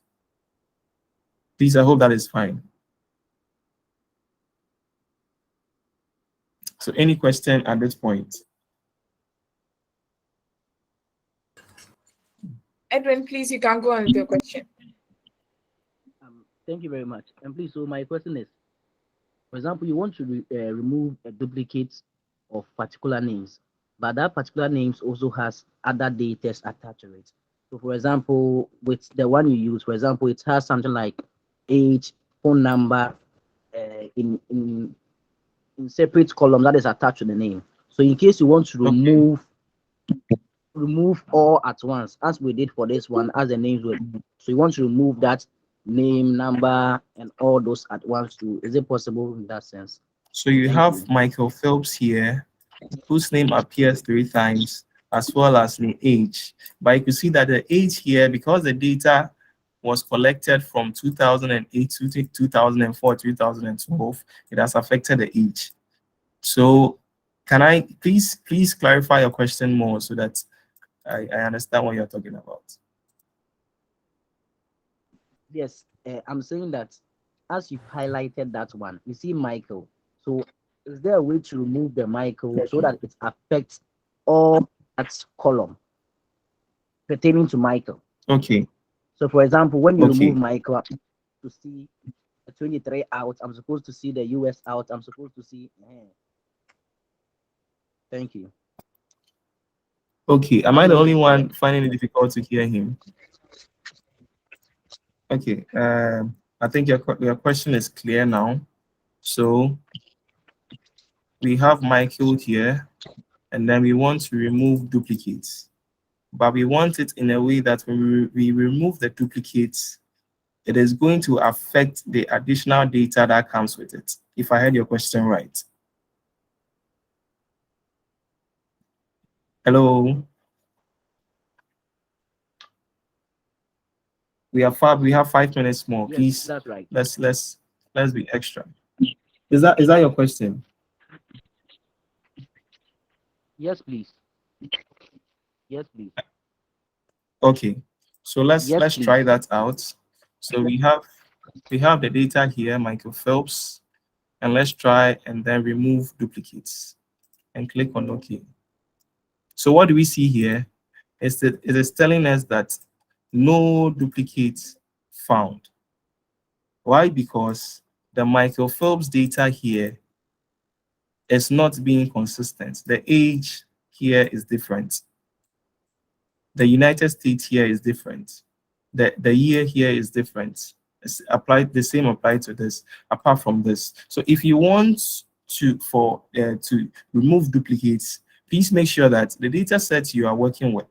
Speaker 4: Please, I hope that is fine. So any question at this point?
Speaker 1: Edwin, please, you can go on with your question.
Speaker 13: Thank you very much. And please, so my question is, for example, you want to remove a duplicate of particular names, but that particular names also has other data attached to it. So, for example, with the one you use, for example, it has something like age, phone number, in separate column that is attached to the name. So, in case you want to remove all at once, as we did for this one, as the names were. So, you want to remove that name, number, and all those at once too. Is it possible in that sense?
Speaker 4: So you have Michael Phelps here, whose name appears 3 times, as well as the age. But you can see that the age here, because the data was collected from 2008 to 2004, 2012, it has affected the age. So can I please clarify your question more so that I understand what you're talking about?
Speaker 13: Yes, I'm saying that as you've highlighted that one, you see Michael. So is there a way to remove the Michael so that it affects all that column pertaining to Michael?
Speaker 4: Okay.
Speaker 13: So for example, when you
Speaker 4: Okay.
Speaker 13: remove Michael, I'm to see the 23 out, I'm supposed to see the US out, I'm supposed to see. Thank you.
Speaker 4: Okay, am I the only one finding it difficult to hear him? Okay, I think your question is clear now. So we have Michael here, and then we want to remove duplicates. But we want it in a way that when we remove the duplicates, it is going to affect the additional data that comes with it, if I heard your question right. Hello? We have 5 minutes more.
Speaker 13: Yes,
Speaker 4: Please,
Speaker 13: that's right.
Speaker 4: let's be extra. Is that your question?
Speaker 13: Yes, please. Yes, please.
Speaker 4: Okay, so let's
Speaker 13: Yes,
Speaker 4: try
Speaker 13: please.
Speaker 4: that out. So we have the data here, Michael Phelps, and let's try and then remove duplicates and click on OK. So what do we see here? Is that it is telling us that no duplicates found. Why? Because the Michael Phelps data here is not being consistent. The age here is different. The United States here is different. The year here is different. It's applied, the same applied to this, apart from this. So if you want to remove duplicates, please make sure that the data set you are working with,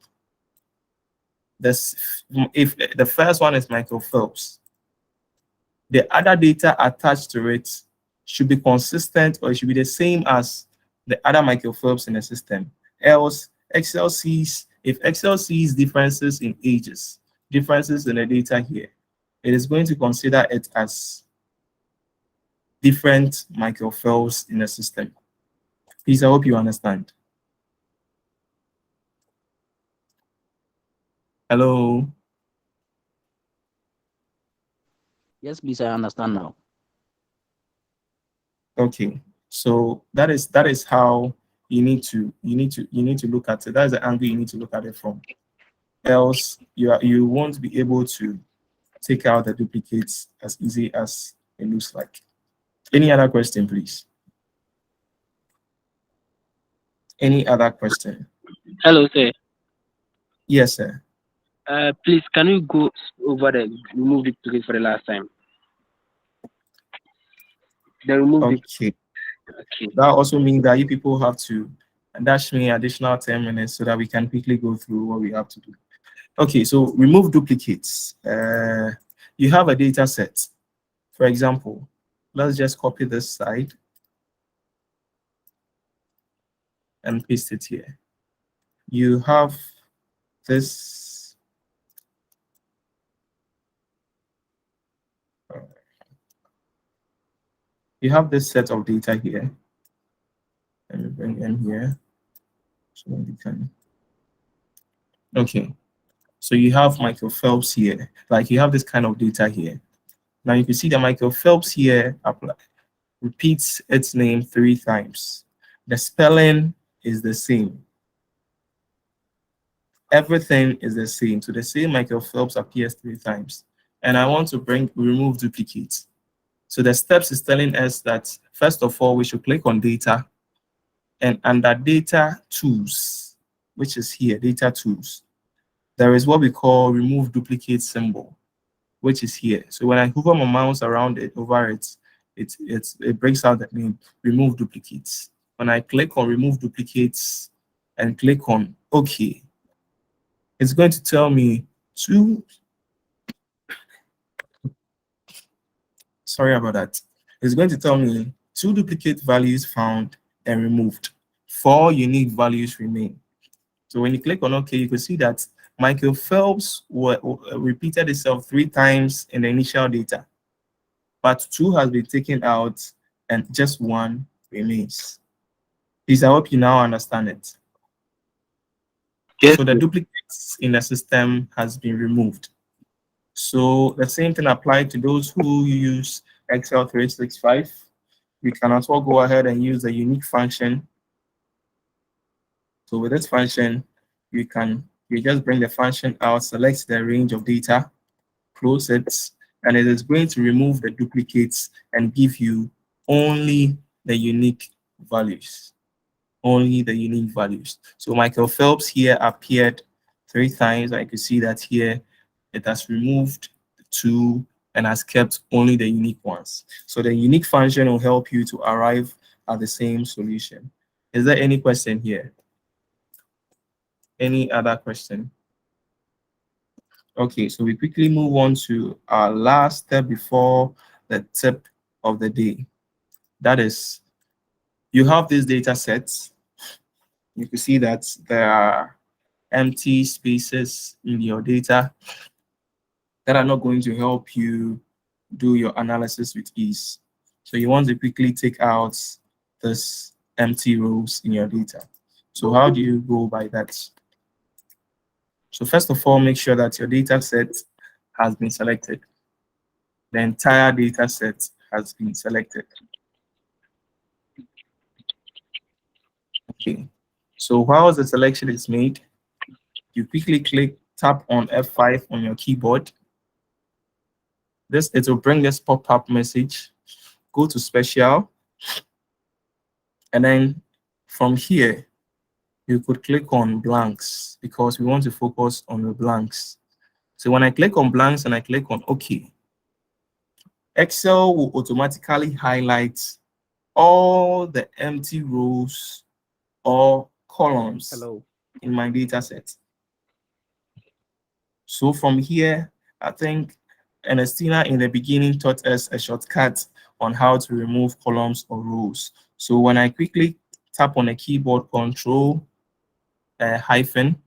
Speaker 4: if the first one is Michael Phelps, the other data attached to it should be consistent, or it should be the same as the other Michael Phelps in the system. Else, if Excel sees differences in ages, differences in the data here, it is going to consider it as different Michael Phelps in the system. Please, I hope you understand. Hello?
Speaker 13: Yes, please, I understand now.
Speaker 4: Okay, so that is how you need to look at it. That's the angle you need to look at it from. else you won't be able to take out the duplicates as easy as it looks like. Any other question, please? Any other question?
Speaker 20: Hello, sir.
Speaker 4: Yes, sir.
Speaker 20: Please, can you go over the remove duplicate for the last time? The remove
Speaker 4: Okay.
Speaker 20: Okay.
Speaker 4: That also means that you people have to dash me additional 10 minutes so that we can quickly go through what we have to do. Okay, so remove duplicates. You have a data set. For example, let's just copy this side and paste it here. You have this. You have this set of data here. Let me bring in here so we can. Okay, so you have Michael Phelps here. Like you have this kind of data here. Now you can see that Michael Phelps here repeats its name 3 times. The spelling is the same. Everything is the same. So the same Michael Phelps appears 3 times. And I want to remove duplicates. So the steps is telling us that first of all, we should click on data, and under data tools, which is here, data tools, there is what we call remove duplicate symbol, which is here. So when I hover my mouse around it, over it, it brings out the name remove duplicates. When I click on remove duplicates and click on OK, it's going to tell me sorry about that. It's going to tell me 2 duplicate values found and removed. 4 unique values remain. So when you click on OK, you can see that Michael Phelps repeated itself 3 times in the initial data, but 2 has been taken out and just 1 remains. Please, I hope you now understand it.
Speaker 20: Yes.
Speaker 4: So the duplicates in the system has been removed. So the same thing applied to those who use Excel 365. We can as well go ahead and use the unique function. So with this function, you just bring the function out, select the range of data, close it, and it is going to remove the duplicates and give you only the unique values. Only the unique values. So Michael Phelps here appeared 3 times. I could see that here it has removed 2 and has kept only the unique ones. So the unique function will help you to arrive at the same solution. Is there any question here? Any other question? Okay, so we quickly move on to our last step before the tip of the day. That is, you have these data sets. You can see that there are empty spaces in your data that are not going to help you do your analysis with ease. So you want to quickly take out this empty rows in your data. So how do you go by that? So first of all, make sure that your data set has been selected. The entire data set has been selected. Okay. So while the selection is made, you quickly tap on F5 on your keyboard. It will bring this pop-up message. Go to special, and then from here, you could click on blanks because we want to focus on the blanks. So when I click on blanks and I click on OK, Excel will automatically highlight all the empty rows or columns in my data set. So from here, I think Ernestina in the beginning taught us a shortcut on how to remove columns or rows. So when I quickly tap on a keyboard control hyphen,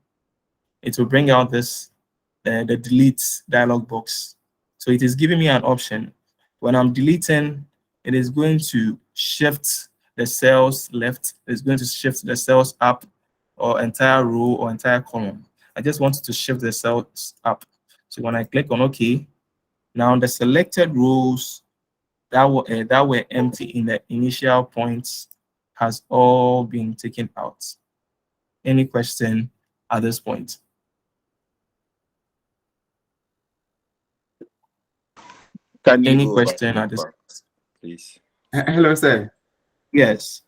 Speaker 4: it will bring out this the delete dialog box. So it is giving me an option. When I'm deleting, it is going to shift the cells left. It's going to shift the cells up, or entire row or entire column. I just wanted to shift the cells up. So when I click on OK, now the selected rows that were empty in the initial points has all been taken out. Any question at this point?
Speaker 9: Can you
Speaker 4: Any
Speaker 9: go over
Speaker 4: question at this?
Speaker 2: please?
Speaker 20: Hello, sir.
Speaker 4: Yes.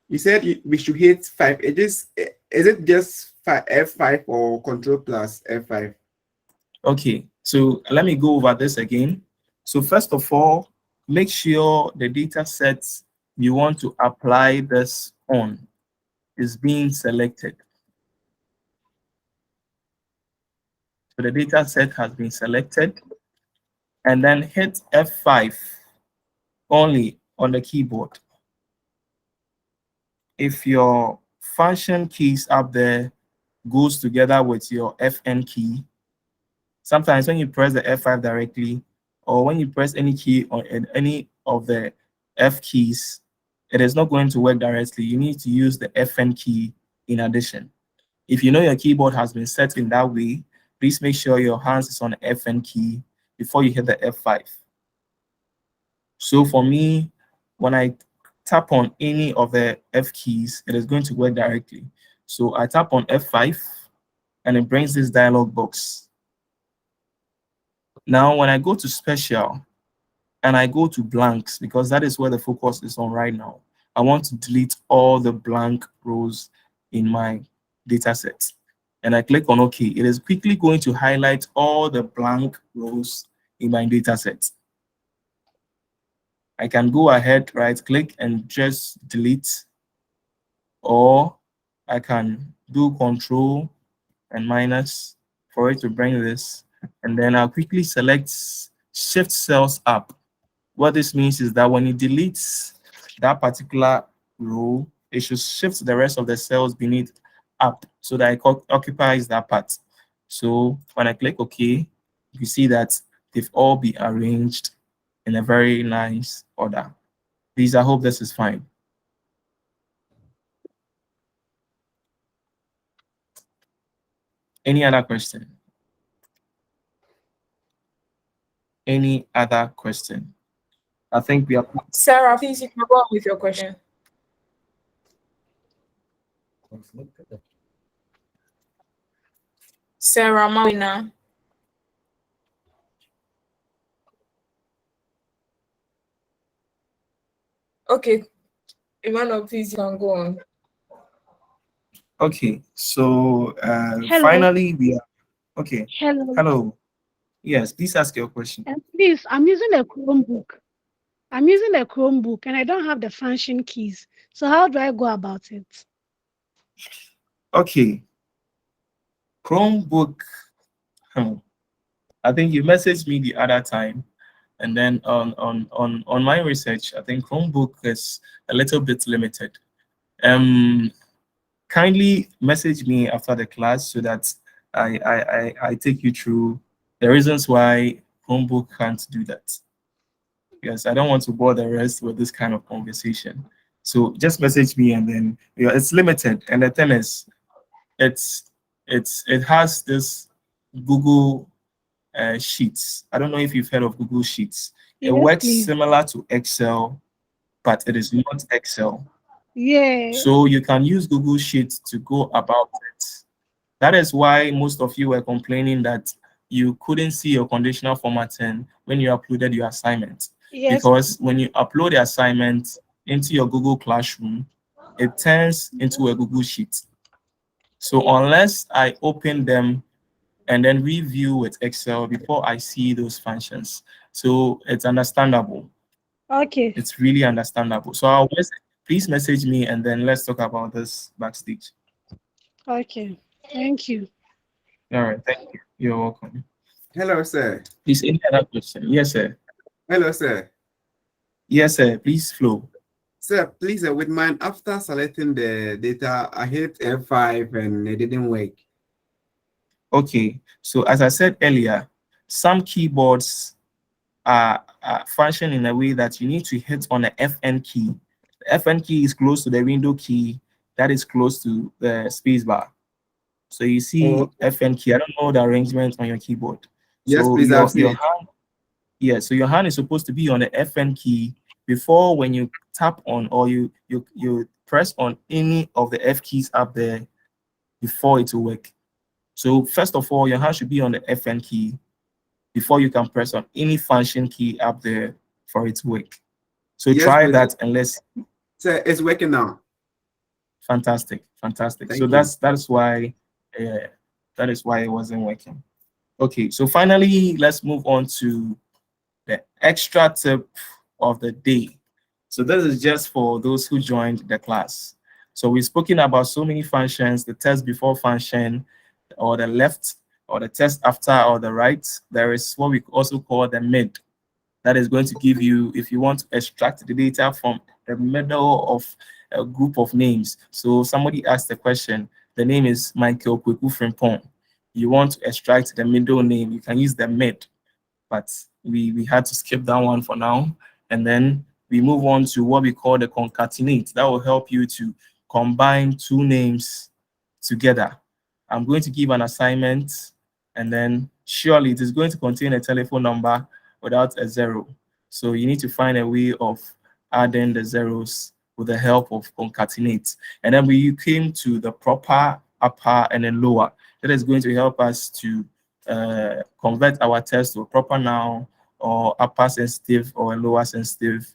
Speaker 20: You said we should hit 5 edges. Is it just F5 or Control plus F5?
Speaker 4: Okay, so let me go over this again. So first of all, make sure the data sets you want to apply this on is being selected. So the data set has been selected, and then hit F5 only on the keyboard. If your function keys up there goes together with your FN key, sometimes when you press the F5 directly, or when you press any key on any of the F keys, it is not going to work directly. You need to use the FN key in addition. If you know your keyboard has been set in that way, please make sure your hands is on the FN key before you hit the F5. So for me, when I tap on any of the F keys, it is going to work directly. So I tap on F5 and it brings this dialog box. Now, when I go to special and I go to blanks, because that is where the focus is on right now, I want to delete all the blank rows in my data set. And I click on OK. It is quickly going to highlight all the blank rows in my data set. I can go ahead, right click and just delete, or I can do Control and minus for it to bring this. And then I'll quickly select Shift Cells Up. What this means is that when it deletes that particular row, it should shift the rest of the cells beneath up so that it occupies that part. So when I click OK, you see that they've all been arranged in a very nice order. Please, I hope this is fine. Any other question? Any other question? I think we are.
Speaker 1: Sarah, please, you can go on with your question. Sarah Mawina. Okay, Emmanuel, please, you can go on.
Speaker 4: Okay, so
Speaker 21: Hello.
Speaker 4: finally we are okay.
Speaker 21: Hello.
Speaker 4: Hello. Yes, please ask your question.
Speaker 21: Please, I'm using a Chromebook. I'm using a Chromebook and I don't have the function keys. So how do I go about it?
Speaker 4: Okay. Chromebook. I think you messaged me the other time, and then on my research, I think Chromebook is a little bit limited. Kindly message me after the class so that I take you through the reasons why Chromebook can't do that. Yes, I don't want to bore the rest with this kind of conversation. So just message me, and then it's limited. And the thing is, it has this Google Sheets. I don't know if you've heard of Google Sheets. It
Speaker 21: Yes,
Speaker 4: works
Speaker 21: please.
Speaker 4: similar to Excel, but it is not Excel.
Speaker 21: Yeah.
Speaker 4: So you can use Google Sheets to go about it. That is why most of you were complaining that you couldn't see your conditional formatting when you uploaded your assignment.
Speaker 21: Yes.
Speaker 4: Because when you upload the assignment into your Google Classroom, it turns into a Google Sheet. So unless I open them and then review with Excel before I see those functions, so it's understandable.
Speaker 21: Okay.
Speaker 4: It's really understandable. So please message me, and then let's talk about this backstage.
Speaker 21: Okay. Thank you.
Speaker 4: All right. Thank you. You're welcome.
Speaker 20: Hello, sir.
Speaker 4: Please, any other question? Yes, sir.
Speaker 20: Hello, sir.
Speaker 4: Yes, sir. Please flow.
Speaker 20: Sir, please, with mine, after selecting the data, I hit F5 and it didn't work.
Speaker 4: Okay. So as I said earlier, some keyboards function in a way that you need to hit on the FN key. The FN key is close to the window key that is close to the spacebar. So you see FN key. I don't know the arrangement on your keyboard.
Speaker 20: Yes,
Speaker 4: So
Speaker 20: please, I've seen
Speaker 4: your
Speaker 20: it.
Speaker 4: hand, yeah. So your hand is supposed to be on the FN key before when you tap on or you press on any of the F keys up there before it will work. So first of all, your hand should be on the FN key. before you can press on any function key up there for it to work. So
Speaker 20: Yes,
Speaker 4: try
Speaker 20: please.
Speaker 4: that and let's.
Speaker 20: So it's working now.
Speaker 4: Fantastic, fantastic.
Speaker 20: Thank
Speaker 4: So
Speaker 20: you.
Speaker 4: that's why that is why it wasn't working. Okay, so finally let's move on to the extra tip of the day. So this is just for those who joined the class. So we've spoken about so many functions, the test before function, or the left, or the test after, or the right. There is what we also call the mid. That is going to give you, if you want to extract the data from the middle of a group of names. So somebody asked the question, the name is Michael Kweku Frimpong. You want to extract the middle name, you can use the mid, but we had to skip that one for now. And then we move on to what we call the concatenate. That will help you to combine two names together. I'm going to give an assignment, and then surely it is going to contain a telephone number without a zero. So you need to find a way of adding the zeros with the help of concatenate. And then we came to the proper, upper, and then lower. That is going to help us to convert our test to a proper noun or upper sensitive or a lower sensitive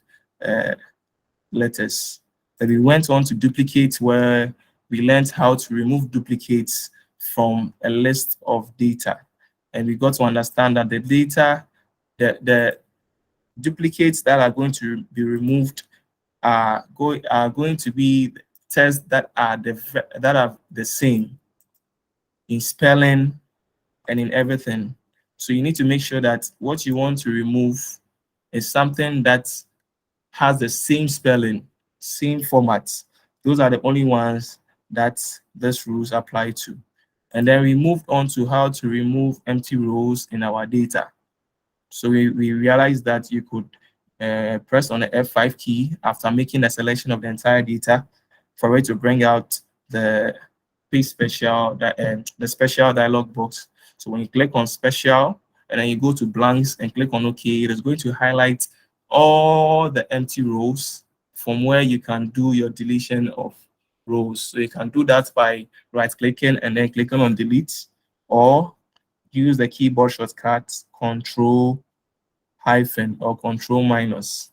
Speaker 4: letters. Then we went on to duplicate, where we learned how to remove duplicates from a list of data. And we got to understand that the data, the duplicates that are going to be removed are going to be tests that are the same in spelling and in everything. So you need to make sure that what you want to remove is something that has the same spelling, same format. Those are the only ones that this rules apply to. And then we moved on to how to remove empty rows in our data. So we realized that you could press on the F5 key after making a selection of the entire data for it to bring out the the special dialog box. So when you click on special and then you go to blanks and click on OK, it is going to highlight all the empty rows from where you can do your deletion of rows. So you can do that by right clicking and then clicking on delete, or use the keyboard shortcut Control hyphen or Control minus.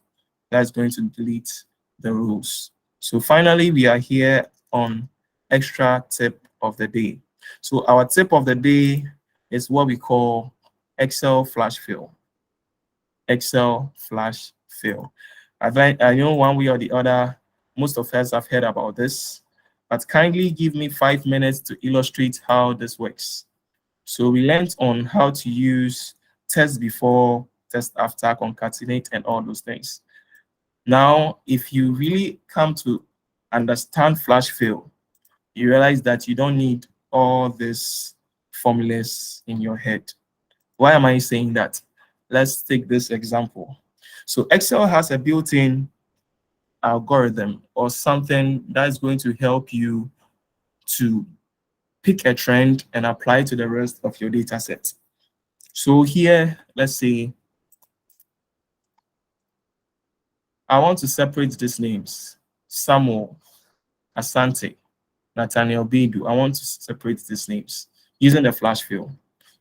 Speaker 4: That's going to delete the rows. So finally, we are here on extra tip of the day. So our tip of the day is what we call Excel flash fill. Excel flash fill. I know one way or the other, most of us have heard about this, but kindly give me 5 minutes to illustrate how this works. So we learned on how to use test before, test after, concatenate, and all those things. Now, if you really come to understand flash fill, you realize that you don't need all these formulas in your head. Why am I saying that? Let's take this example. So Excel has a built-in algorithm or something that's going to help you to pick a trend and apply it to the rest of your data set. So here, let's say I want to separate these names: Samuel, Asante, Nathaniel Bedu. I want to separate these names using the flash fill.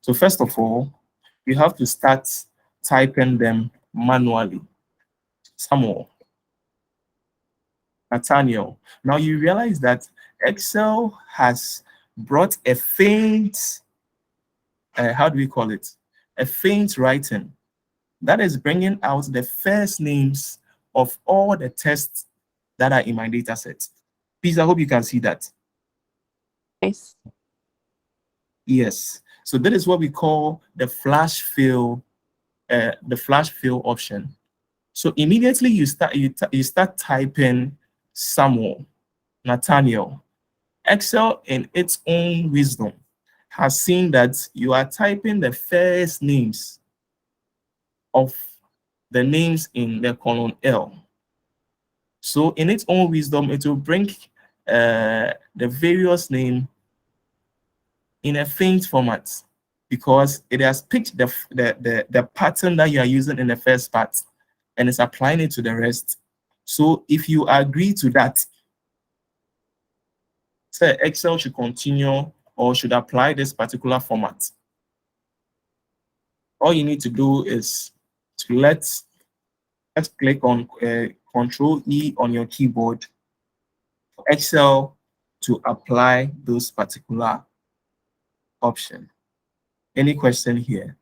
Speaker 4: So first of all, you have to start typing them manually. Samuel, Nathaniel. Now you realize that Excel has brought a faint, how do we call it? A faint writing that is bringing out the first names of all the tests that are in my data set. Please, I hope you can see that.
Speaker 5: Yes.
Speaker 4: Yes. So that is what we call the flash fill option. So immediately you start typing Samuel, Nathaniel. Excel, in its own wisdom, has seen that you are typing the first names of the names in the column L. So in its own wisdom, it will bring the various name in a faint format, because it has picked the pattern that you are using in the first part and is applying it to the rest. So if you agree to that, say Excel should continue or should apply this particular format. All you need to do is to let's click on Control E on your keyboard for Excel to apply those particular option. Any question here?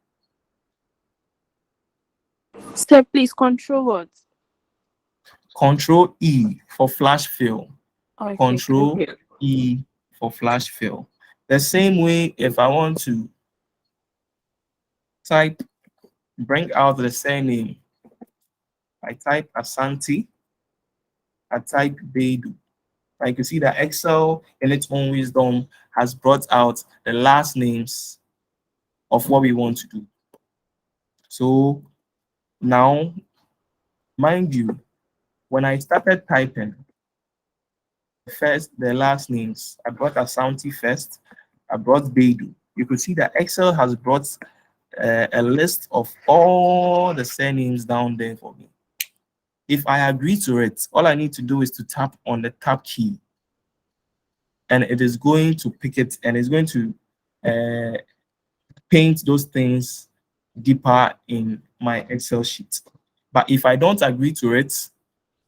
Speaker 5: Step, please control what?
Speaker 4: Control E for flash fill.
Speaker 5: Okay,
Speaker 4: Control
Speaker 5: thank you.
Speaker 4: E for flash fill. The same way, if I want to type, bring out the surname, I type Asante, I type Bedu. I can see that Excel, in its own wisdom, has brought out the last names of what we want to do. So now, mind you, when I started typing, the last names, I brought Asante first, I brought Bedu. You could see that Excel has brought a list of all the surnames down there for me. If I agree to it, all I need to do is to tap on the tab key, and it is going to pick it, and it's going to paint those things deeper in my Excel sheet. But if I don't agree to it,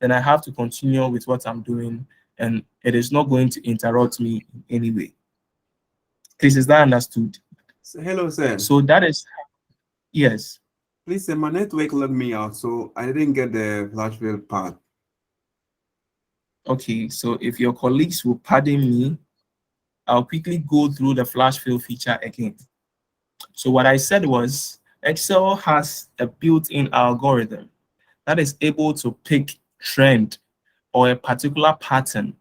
Speaker 4: then I have to continue with what I'm doing, and it is not going to interrupt me in any way. Please, is that understood?
Speaker 20: Hello, sir.
Speaker 4: So that is, yes.
Speaker 20: Please, sir, my network let me out, so I didn't get the flash fill part.
Speaker 4: Okay, so if your colleagues will pardon me, I'll quickly go through the flash fill feature again. So what I said was Excel has a built-in algorithm that is able to pick trend or a particular pattern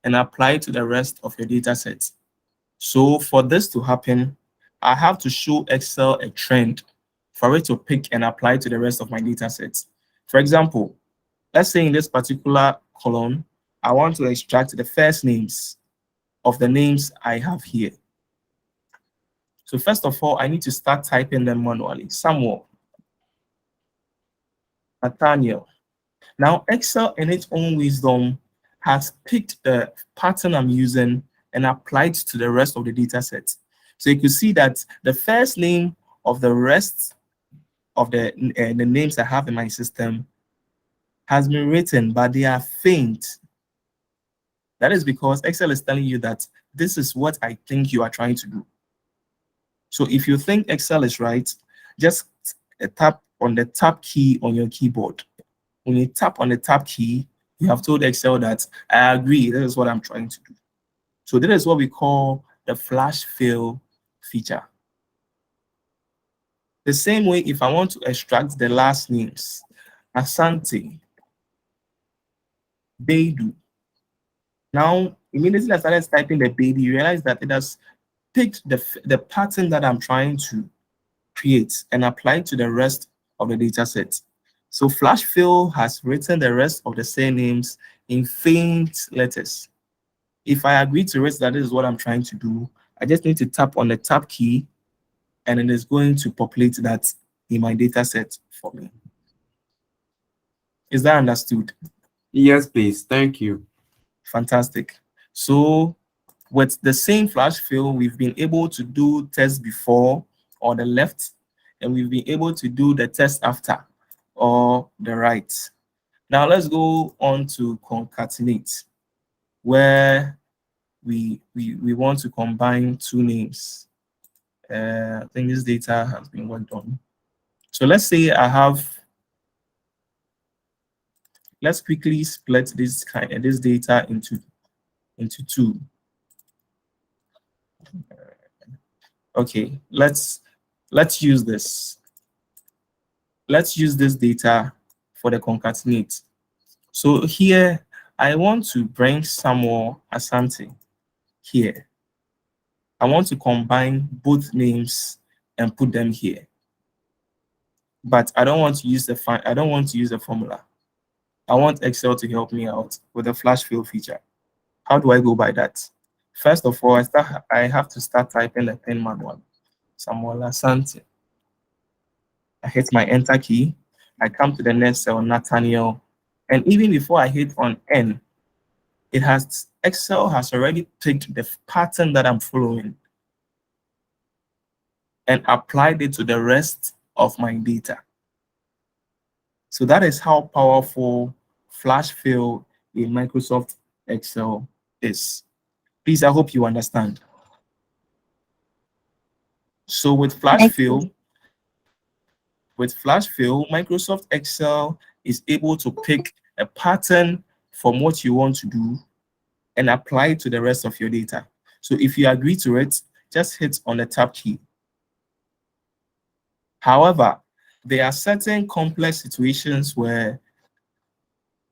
Speaker 4: and apply it to the rest of your data set. So for this to happen, I have to show Excel a trend for it to pick and apply to the rest of my data sets. For example, let's say in this particular column, I want to extract the first names of the names I have here. So first of all, I need to start typing them manually. Samuel, Nathaniel. Now Excel in its own wisdom has picked the pattern I'm using and applied to the rest of the data set. So you can see that the first name of the rest of the names I have in my system has been written, but they are faint. That is because Excel is telling you that this is what I think you are trying to do. So if you think Excel is right, just tap on the tab key on your keyboard. When you tap on the tab key, you have told Excel that I agree, this is what I'm trying to do. So this is what we call the flash fill feature. The same way, if I want to extract the last names, Asante, Bedu. Now, immediately I started typing the baby, you realize that it has picked the pattern that I'm trying to create and apply it to the rest of the data set. So flash fill has written the rest of the surnames in faint letters. If I agree to it that this is what I'm trying to do, I just need to tap on the tab key and it is going to populate that in my data set for me. Is that understood?
Speaker 20: Yes, please. Thank you.
Speaker 4: Fantastic. So with the same flash fill, we've been able to do tests before on the left, and we've been able to do the test after or the right. Now let's go on to concatenate, where we want to combine two names. I think this data has been worked on. So let's say I have, let's quickly split this data into two. Okay, let's use this. Let's use this data for the concatenate. So here, I want to bring Samuel Asante here. I want to combine both names and put them here. But I don't want to use the formula. I want Excel to help me out with the flash fill feature. How do I go by that? First of all, I have to start typing the pen manual. Samuel Asante. I hit my enter key. I come to the next cell, Nathaniel. And even before I hit on N, Excel has already picked the pattern that I'm following and applied it to the rest of my data. So that is how powerful flash fill in Microsoft Excel is. Please, I hope you understand. So with flash fill, Microsoft Excel is able to pick a pattern from what you want to do and apply it to the rest of your data. So if you agree to it, just hit on the tab key. However, there are certain complex situations where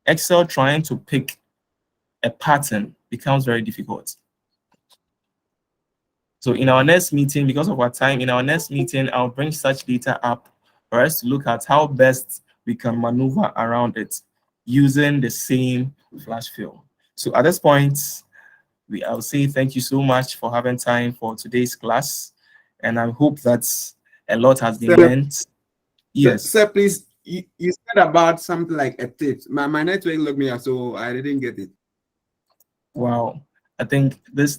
Speaker 4: Excel trying to pick a pattern becomes very difficult. So in our next meeting, because of our time, I'll bring such data up for us to look at how best we can maneuver around it using the same flash fill. So at this point, I'll say thank you so much for having time for today's class. And I hope that a lot has been learned. Yes.
Speaker 20: Sir, please, you said about something like a tip. My network looked me up, so I didn't get it.
Speaker 4: Wow. I think this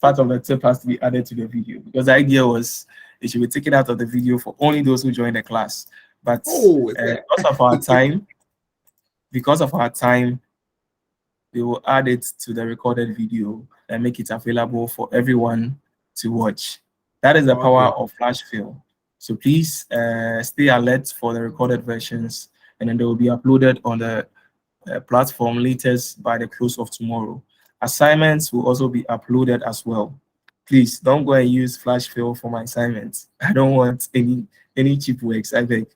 Speaker 4: part of the tip has to be added to the video, because the idea was it should be taken out of the video for only those who join the class. But because of our time, we will add it to the recorded video and make it available for everyone to watch. That is the power of flash fill. So please stay alert for the recorded versions, and then they will be uploaded on the platform latest by the close of tomorrow. Assignments will also be uploaded as well. Please don't go and use flash fill for my assignments. I don't want any cheap works. I beg.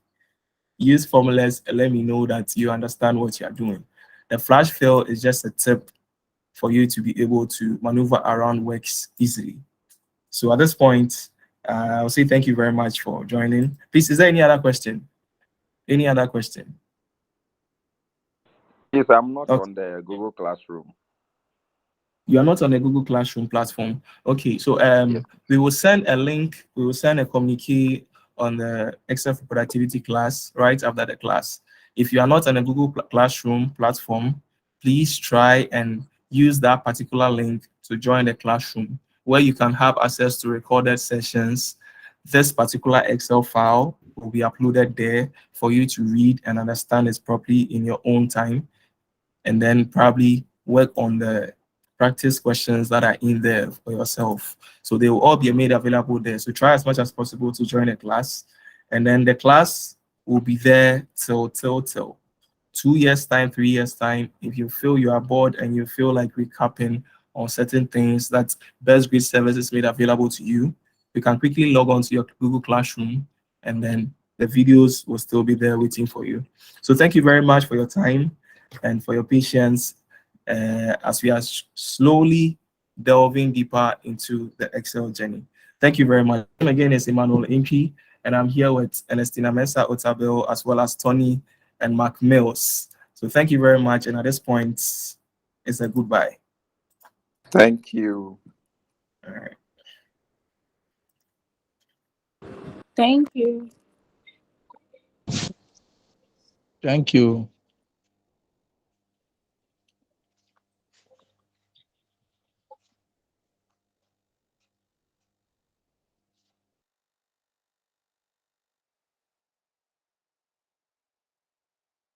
Speaker 4: Use formulas and let me know that you understand what you are doing. The flash fill is just a tip for you to be able to maneuver around works easily. So at this point, I'll say thank you very much for joining. Please, is there any other question? Any other question?
Speaker 2: Yes, I'm not on the Google Classroom.
Speaker 4: You are not on the Google Classroom platform. Okay, so we will send a link, we will send a communique on the Excel for Productivity class right after the class. If you are not on a Google Classroom platform, please try and use that particular link to join the classroom, where you can have access to recorded sessions. This particular Excel file will be uploaded there for you to read and understand it properly in your own time, and then probably work on the practice questions that are in there for yourself. So they will all be made available there. So try as much as possible to join the class. And then the class will be there till 2 years time, 3 years time. If you feel you are bored and you feel like recapping on certain things that Best Grade Services made available to you, you can quickly log on to your Google Classroom, and then the videos will still be there waiting for you. So thank you very much for your time and for your patience as we are slowly delving deeper into the Excel journey. Thank you very much. Again, it's Emmanuel Impi, and I'm here with Ernestina Mesa Otabel, as well as Tony and Mark Mills. So thank you very much. And at this point, it's a goodbye.
Speaker 2: Thank you.
Speaker 4: All right.
Speaker 5: Thank you.
Speaker 3: Thank you.